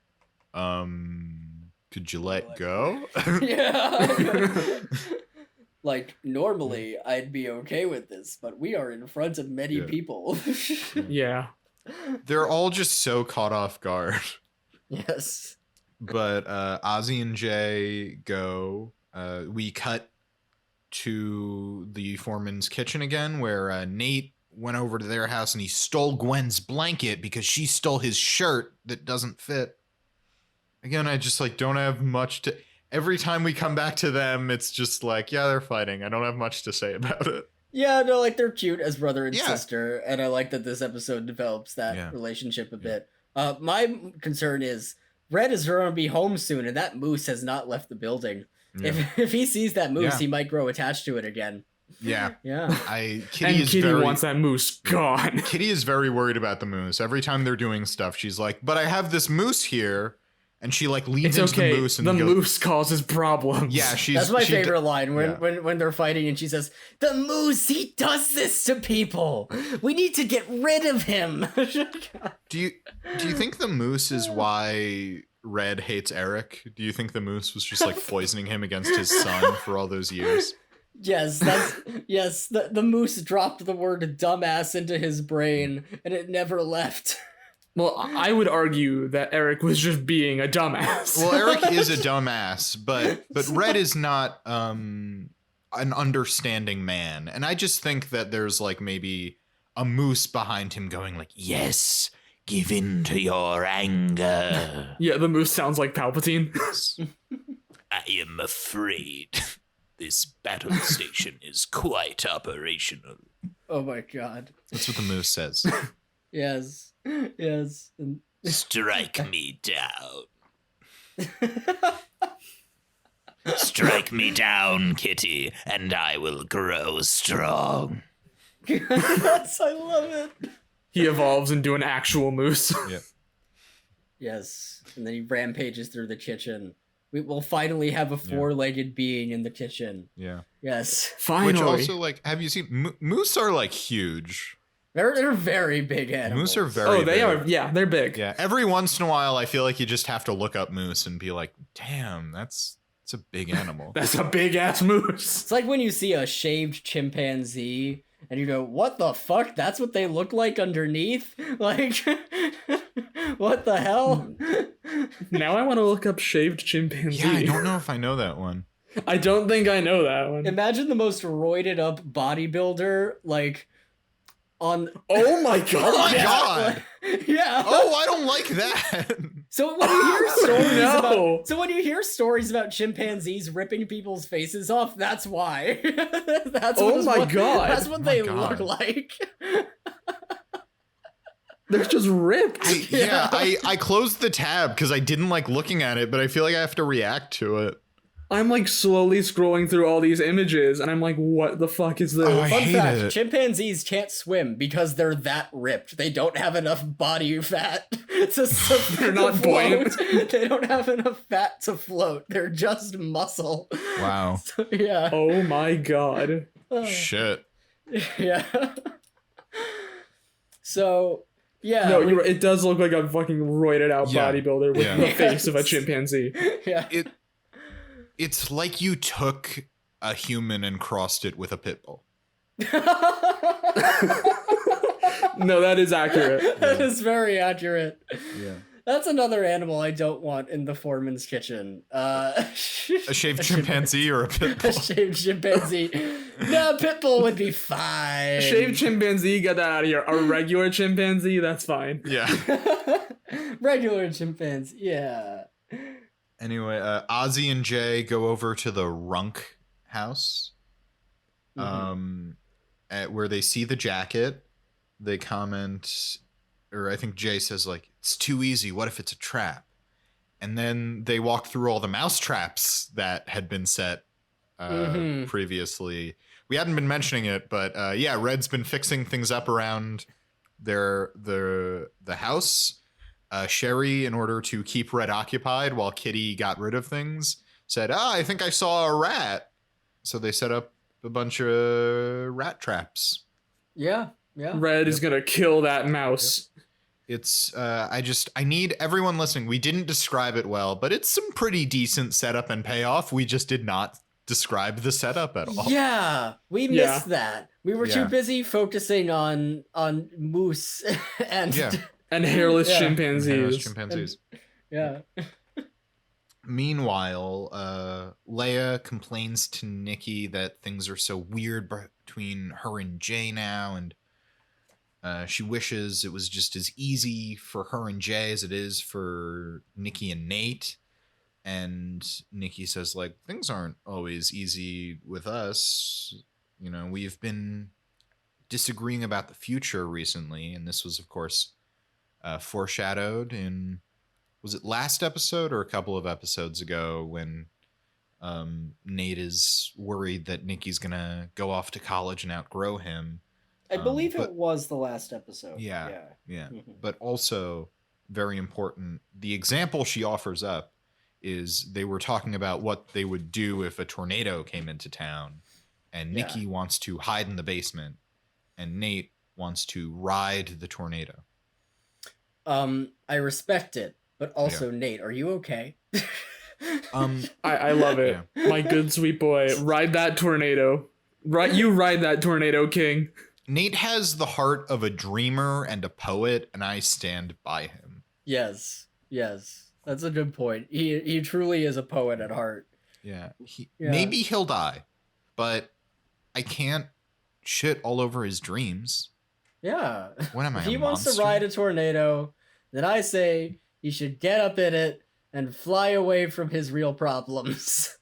could you let go? Yeah. Like, normally, I'd be okay with this, but we are in front of many Yeah. people. Yeah. They're all just so caught off guard. Yes. But Ozzy and Jay go. We cut to the foreman's kitchen again, where Nate went over to their house and he stole Gwen's blanket because she stole his shirt that doesn't fit. Again, I just don't have much to... Every time we come back to them, it's just yeah, they're fighting. I don't have much to say about it. Yeah, no, they're cute as brother and sister, and I like that this episode develops that relationship a bit. My concern is Red is going to be home soon, and that moose has not left the building. Yeah. If he sees that moose, he might grow attached to it again. Yeah. Yeah. Kitty wants that moose gone. Kitty is very worried about the moose. Every time they're doing stuff, she's like, but I have this moose here. And she leads into the moose. And the moose causes problems. Yeah, that's my favorite line when they're fighting and she says, "The moose, he does this to people. We need to get rid of him." Do you think the moose is why Red hates Eric? Do you think the moose was just poisoning him against his son for all those years? Yes, the moose dropped the word dumbass into his brain and it never left. Well, I would argue that Eric was just being a dumbass. Well, Eric is a dumbass, but Red is not an understanding man. And I just think that there's maybe a moose behind him going yes, give in to your anger. Yeah, the moose sounds like Palpatine. I am afraid this battle station is quite operational. Oh my god. That's what the moose says. Yes. Strike me down. Strike me down, Kitty, and I will grow strong. Yes, I love it. He evolves into an actual moose. Yep. Yes, and then he rampages through the kitchen. We will finally have a four-legged being in the kitchen. Yeah. Yes. Finally. Which also, have you seen... Moose are, huge. They're very big animals. Moose are very big. They are. Yeah, they're big. Yeah. Every once in a while, I feel like you just have to look up moose and be like, damn, it's a big animal. That's a big-ass moose. It's like when you see a shaved chimpanzee and you go, what the fuck? That's what they look like underneath? What the hell? Now I want to look up shaved chimpanzee. Yeah, I don't know if I know that one. I don't think I know that one. Imagine the most roided up bodybuilder, on... Oh my god! Oh my god! Yeah. Oh, I don't like that. So when you hear stories about chimpanzees ripping people's faces off, that's why. That's what they look like. They're just ripped. I closed the tab because I didn't like looking at it, but I feel like I have to react to it. I'm slowly scrolling through all these images and I'm what the fuck is this? Oh, Fun fact, chimpanzees can't swim because they're that ripped. They don't have enough body fat They're not buoyant. They don't have enough fat to float. They're just muscle. Wow. So, yeah. Oh my god. Shit. Yeah. So, yeah. No, you're right. It does look like a fucking roided out bodybuilder with the face of a chimpanzee. Yeah. It's like you took a human and crossed it with a pit bull. No, that is accurate. That is very accurate. Yeah. That's another animal I don't want in the foreman's kitchen. A shaved chimpanzee or a pit bull? A shaved chimpanzee. No, pit bull would be fine. Shaved chimpanzee, get that out of here. A regular chimpanzee, that's fine. Yeah. Regular chimpanzee, yeah. Anyway, Ozzy and Jay go over to the Runk house, where they see the jacket. They comment, or I think Jay says, it's too easy. What if it's a trap? And then they walk through all the mouse traps that had been set previously. We hadn't been mentioning it, but Red's been fixing things up around the house. Sherry, in order to keep Red occupied while Kitty got rid of things, said, I think I saw a rat. So they set up a bunch of rat traps. Yeah. Red is going to kill that mouse. Yep. It's, I need everyone listening. We didn't describe it well, but it's some pretty decent setup and payoff. We just did not describe the setup at all. Yeah, we missed that. We were too busy focusing on moose and... And hairless chimpanzees. And hairless chimpanzees. Yeah. Meanwhile, Leia complains to Nikki that things are so weird between her and Jay now, and she wishes it was just as easy for her and Jay as it is for Nikki and Nate. And Nikki says, like, things aren't always easy with us. You know, we've been disagreeing about the future recently, and this was, of course, foreshadowed in, was it last episode or a couple of episodes ago, when Nate is worried that Nikki's gonna go off to college and outgrow him. I believe it was the last episode. Yeah. But also, very important, the example she offers up is they were talking about what they would do if a tornado came into town, and Nikki wants to hide in the basement, and Nate wants to ride the tornado. I respect it, but also, Nate, are you okay? I love it. Yeah. My good sweet boy. Ride that tornado. You ride that tornado, King. Nate has the heart of a dreamer and a poet, and I stand by him. Yes. That's a good point. He truly is a poet at heart. Yeah. Maybe he'll die, but I can't shit all over his dreams. Yeah. What am I, if he wants to ride a tornado, then I say he should get up in it and fly away from his real problems.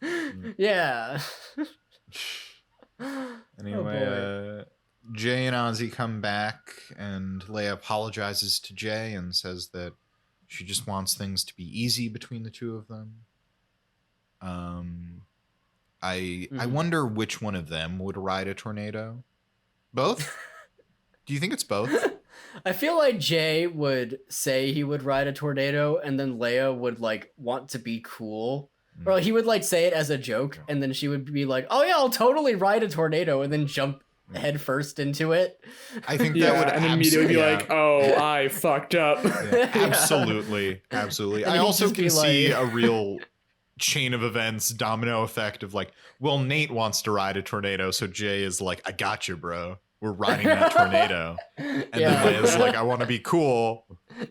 Yeah. Anyway, Jay and Ozzy come back, and Leia apologizes to Jay and says that she just wants things to be easy between the two of them. I wonder which one of them would ride a tornado. Both? Do you think it's both? I feel like Jay would say he would ride a tornado, and then Leia would like want to be cool. Or he would like say it as a joke, and then she would be like, "Oh yeah, I'll totally ride a tornado," and then jump head first into it. I think that would and immediately be like, "Oh, I fucked up." Absolutely. I also can see a real chain of events, domino effect of like, well, Nate wants to ride a tornado, so Jay is like, "I got you, bro. We're riding that tornado." And then Leia's like, "I want to be cool."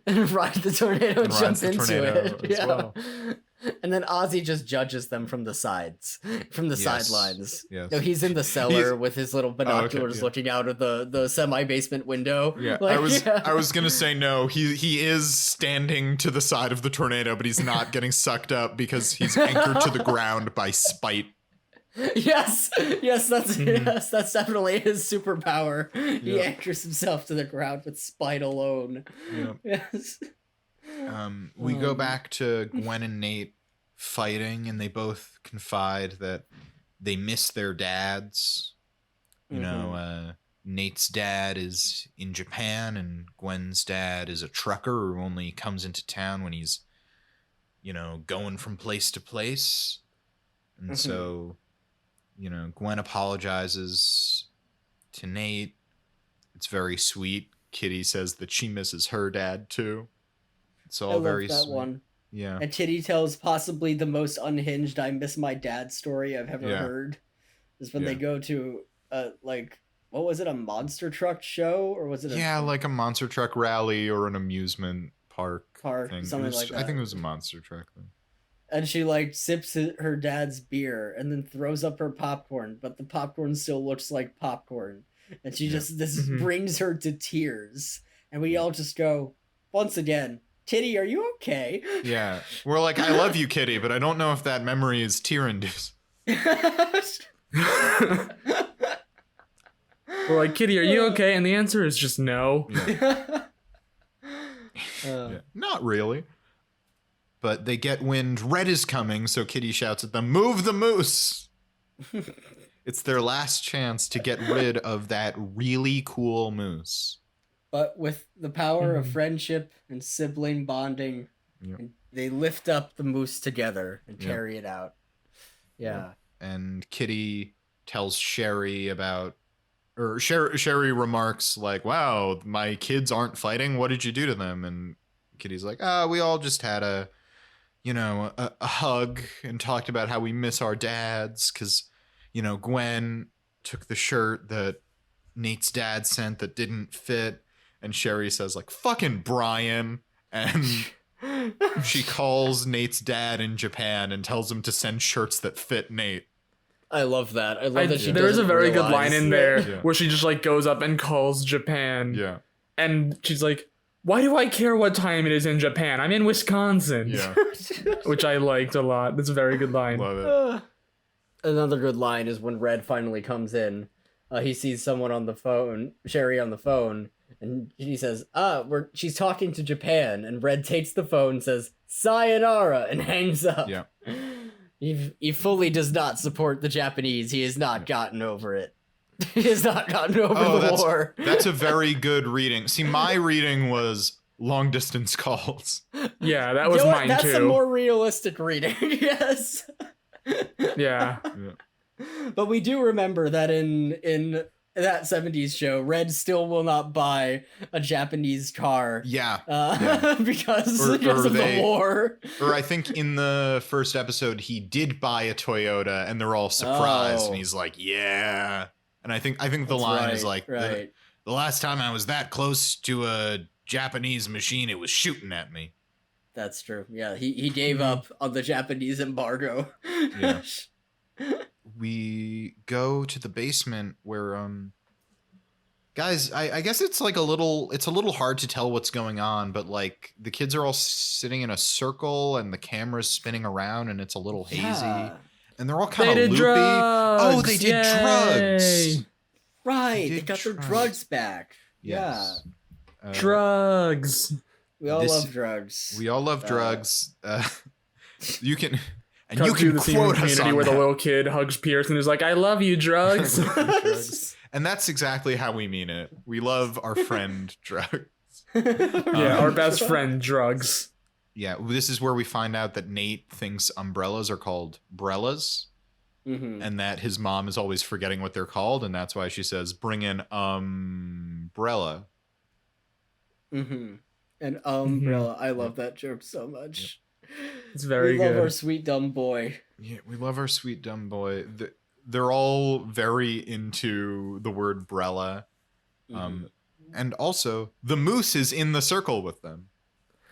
And ride the tornado and jump into it. As well. And then Ozzy just judges them from the sides, from the sidelines. Yes. No, he's in the cellar with his little binoculars looking out of the semi-basement window. Yeah, I was gonna say no. He is standing to the side of the tornado, but he's not getting sucked up because he's anchored to the ground by spite. Yes, that's definitely his superpower. He anchors himself to the ground with spite alone. Yeah. Yes. We go back to Gwen and Nate fighting, and they both confide that they miss their dads. You know, Nate's dad is in Japan, and Gwen's dad is a trucker who only comes into town when he's, you know, going from place to place. And so, you know, Gwen apologizes to Nate. It's very sweet. Kitty says that she misses her dad too. It's all very that sweet. one. Yeah. And Kitty tells possibly the most unhinged "I miss my dad" story I've ever heard. Is when they go to like, what was it, a monster truck show, or was it like a monster truck rally or an amusement park thing. Something like that. I think it was a monster truck thing. And she like sips her dad's beer and then throws up her popcorn, but the popcorn still looks like popcorn. And she just brings her to tears. And we all just go, once again, Kitty, are you okay? Yeah. We're like, I love you, Kitty, but I don't know if that memory is tear-induced. We're like, Kitty, are you okay? And the answer is just no. Yeah. Not really. But they get wind Red is coming, so Kitty shouts at them, "Move the moose!" It's their last chance to get rid of that really cool moose. But with the power of friendship and sibling bonding, they lift up the moose together and carry it out. Yeah. And Kitty tells Sherry about, or Sherry remarks like, "Wow, my kids aren't fighting. What did you do to them?" And Kitty's like, we all just had a hug and talked about how we miss our dads because, you know, Gwen took the shirt that Nate's dad sent that didn't fit. And Sherry says like, "Fucking Brian." And She calls Nate's dad in Japan and tells him to send shirts that fit Nate. I love that. I love that she There's a doesn't very good realize. line in there Yeah. where she just like goes up and calls Japan. Yeah. And she's like, why do I care what time it is in Japan? I'm in Wisconsin. Yeah. Which I liked a lot. That's a very good line. Love it. Another good line is when Red finally comes in. He sees someone on the phone, Sherry on the phone, and he says, she's talking to Japan, and Red takes the phone and says, sayonara, and hangs up. Yeah. He fully does not support the Japanese. He has not gotten over it. He has not gotten over the war. That's a very good reading. See, my reading was long distance calls. Yeah, that was You know what? mine That's too. a more realistic reading, yes. Yeah. But we do remember that in that 70s show, Red still will not buy a Japanese car. Yeah. Because Or of the war. Or I think in the first episode, he did buy a Toyota and they're all surprised. Oh. And he's like, yeah. And I think the That's line is right, like, right. the last time I was that close to a Japanese machine, it was shooting at me. That's true. Yeah, he gave up on the Japanese embargo. Yeah. We go to the basement where guys, I guess it's like a little hard to tell what's going on, but like the kids are all sitting in a circle and the camera's spinning around and it's a little hazy and they're all kind of loopy. Oh, they did drugs. Right, They they did got their drugs. drugs back. Yes. Drugs. We all This- love drugs. We all love drugs. You can and Cut you to can the scene in quote us Community on where the that. little kid hugs Pierce and is like, I love you, drugs. Drugs. And that's exactly how we mean it. We love our friend drugs. Yeah, our best friend, drugs. Yeah, this is where we find out that Nate thinks umbrellas are called brellas, Mm-hmm. and that his mom is always forgetting what they're called, and that's why she says, "Bring an umbrella." Mm-hmm. An umbrella. I love that joke so much. It's very we love good. our sweet dumb boy. Yeah, we love our sweet dumb boy. They're all very into the word brella, and also the moose is in the circle with them.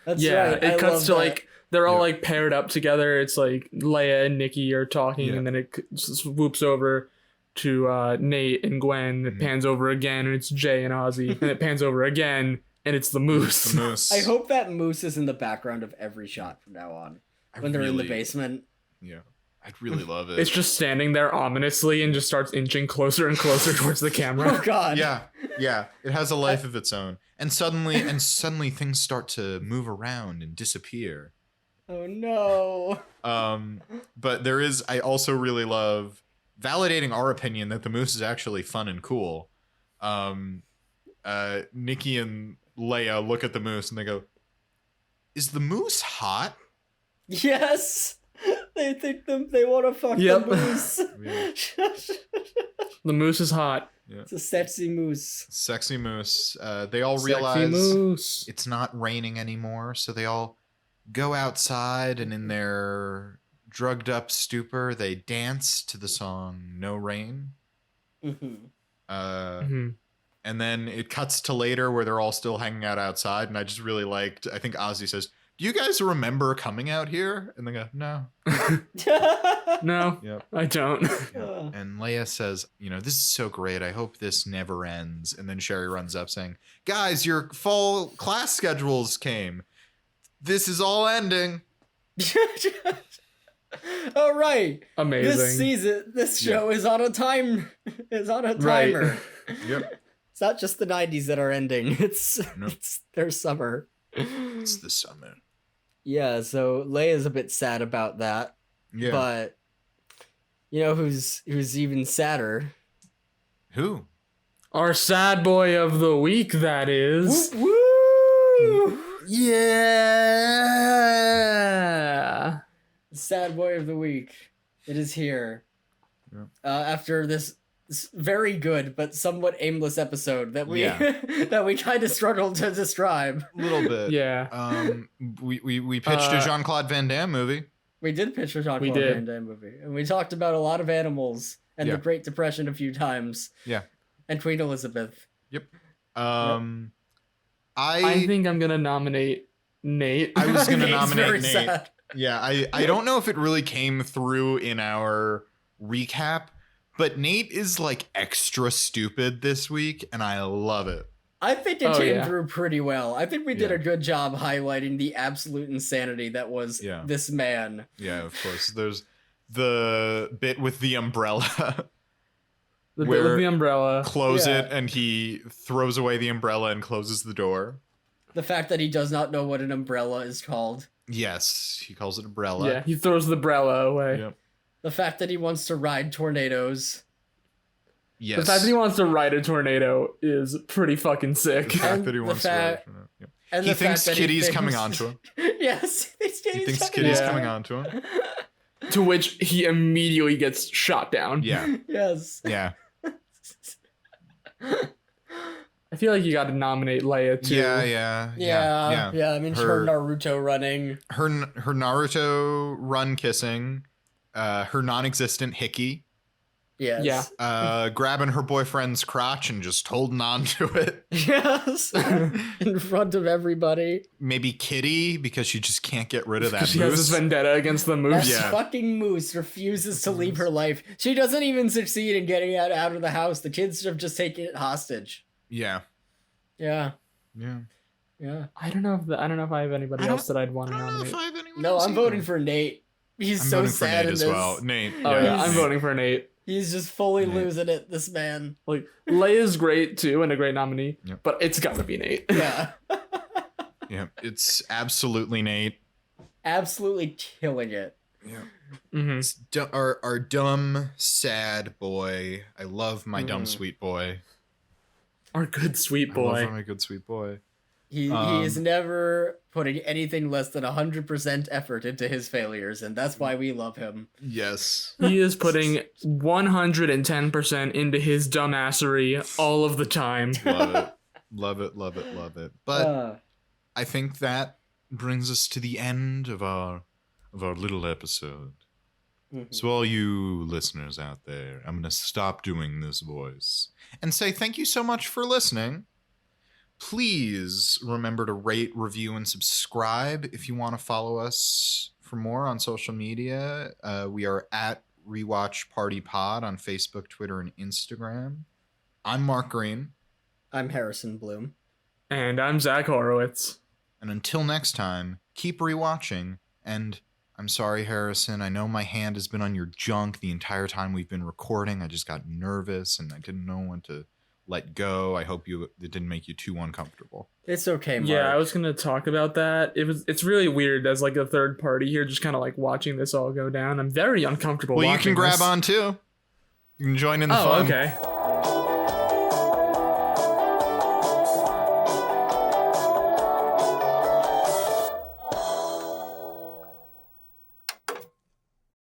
That's Yeah, right. it I cuts love to that. like they're all Yeah. like paired up together. It's like Leia and Nikki are talking, Yeah. and then it swoops over to Nate and Gwen. It Mhm. pans over again, and it's Jay and Ozzy. And it pans over again, and it's the moose. The moose. I hope that moose is in the background of every shot from now on. When they're in the basement. Yeah, I'd really love it. It's just standing there ominously and just starts inching closer and closer towards the Oh camera. god. yeah. It has a life of its own, and suddenly things start to move around and disappear. Oh no. But there is. I also really love validating our opinion that the moose is actually fun and cool. Nikki and Leia look at the moose and they go, "Is the moose hot?" Yes. They think they want to fuck Yep. the moose. The moose is hot. It's a sexy moose. Sexy moose. They all Sexy realize moose. it's not raining anymore, so they all go outside and in their drugged up stupor, they dance to the song "No Rain." Mm-hmm. Mhm. And then it cuts to later where they're all still hanging out outside, and I just really liked. I think Ozzy says, "Do you guys remember coming out here?" And they go, "No." No, Yep. I don't. And Leia says, "This is so great. I hope this never ends." And then Sherry runs up saying, "Guys, your fall class schedules came. This is all ending." All right. Amazing. This season, this show is on a timer. Right. Yep. It's not just the 90s that are ending. It's Nope. it's their summer. It's the summer. Yeah, so Leia's a bit sad about that. Yeah. But you know who's even sadder? Who? Our sad boy of the week, that is. Woo! Yeah. Sad boy of the week. It is here. Yeah. After this very good but somewhat aimless episode that we Yeah. that we kind of struggled to describe. A little bit. Yeah. We pitched a Jean-Claude Van Damme movie. We did pitch a Jean-Claude did. Van Damme movie, and we talked about a lot of animals and Yeah. the Great Depression a few times. Yeah. And Queen Elizabeth. Yep. I think I'm gonna nominate Nate. I was going to Nate's nominate very Nate. sad. Yeah, I don't know if it really came through in our recap, but Nate is like extra stupid this week, and I love it. I think it came yeah. through pretty well. I think we did Yeah. a good job highlighting the absolute insanity that was this man. Yeah, of course. There's the bit with the umbrella. The bit Where- with the umbrella. Close Yeah. it, and he throws away the umbrella and closes the door. The fact that he does not know what an umbrella is called. Yes, he calls it umbrella. Yeah, he throws the umbrella away. Yep. The fact that he wants to ride tornadoes. Yes. The fact that he wants to ride a tornado is pretty fucking sick. The fact And that he the wants to fact- ride from it. Yep. And He the fact thinks that Kitty's thinks- coming onto him. Yes, He thinks Kitty's Yeah. coming onto him. To which he immediately gets shot down. Yeah, Yes. yeah. I feel like you got to nominate Leia too. Yeah. Yeah. I mean, her Her- Naruto running. Her Naruto run kissing, her non-existent hickey, Yes. Yeah. grabbing her boyfriend's crotch and just holding on to it. Yes. In front of everybody. Maybe Kitty, because she just can't get rid of that She has this moose. vendetta against the That moose. Yeah. fucking moose refuses to leave her life. She doesn't even succeed in getting out of the house. The kids have just taken it hostage. Yeah. Yeah. Yeah. I don't know if I have anybody I don't- else that I'd want I to don't know nominate. if I have anyone No, else I'm either. voting for Nate. He's I'm so voting for sad Nate in as this. well. Nate. Oh yeah, yeah, I'm Nate. voting for Nate. He's just fully Nate. losing it, this man. Like Leia's great too and a great nominee, Yep. but it's gotta be Nate. Yeah. Yeah, it's absolutely Nate. Absolutely killing it. Yeah. Mm-hmm. It's our dumb, sad boy. I love my dumb, Mhm. sweet boy. Our good sweet I boy. love my good, sweet boy. He is never putting anything less than 100% effort into his failures, and that's why we love him. Yes. He is putting 110% into his dumbassery all of the time. Love it. Love it, love it, love it. But Uh, I think that brings us to the end of our little episode. mhm. So all you listeners out there, I'm going to stop doing this voice and say thank you so much for listening. Please remember to rate, review, and subscribe if you want to follow us for more on social media. We are at ReWatch Party Pod on Facebook, Twitter, and Instagram. I'm Mark Green. I'm Harrison Bloom. And I'm Zach Horowitz. And until next time, keep rewatching. And I'm sorry, Harrison. I know my hand has been on your junk the entire time we've been recording. I just got nervous and I didn't know when to let go. I hope it didn't make you too uncomfortable. It's okay, Mark. Yeah, I was gonna talk about that. It's really weird as like a third party here, just kind of like watching this all go down. I'm very uncomfortable. Well, you can watching grab this. on too. You can join in the Oh, fun. okay.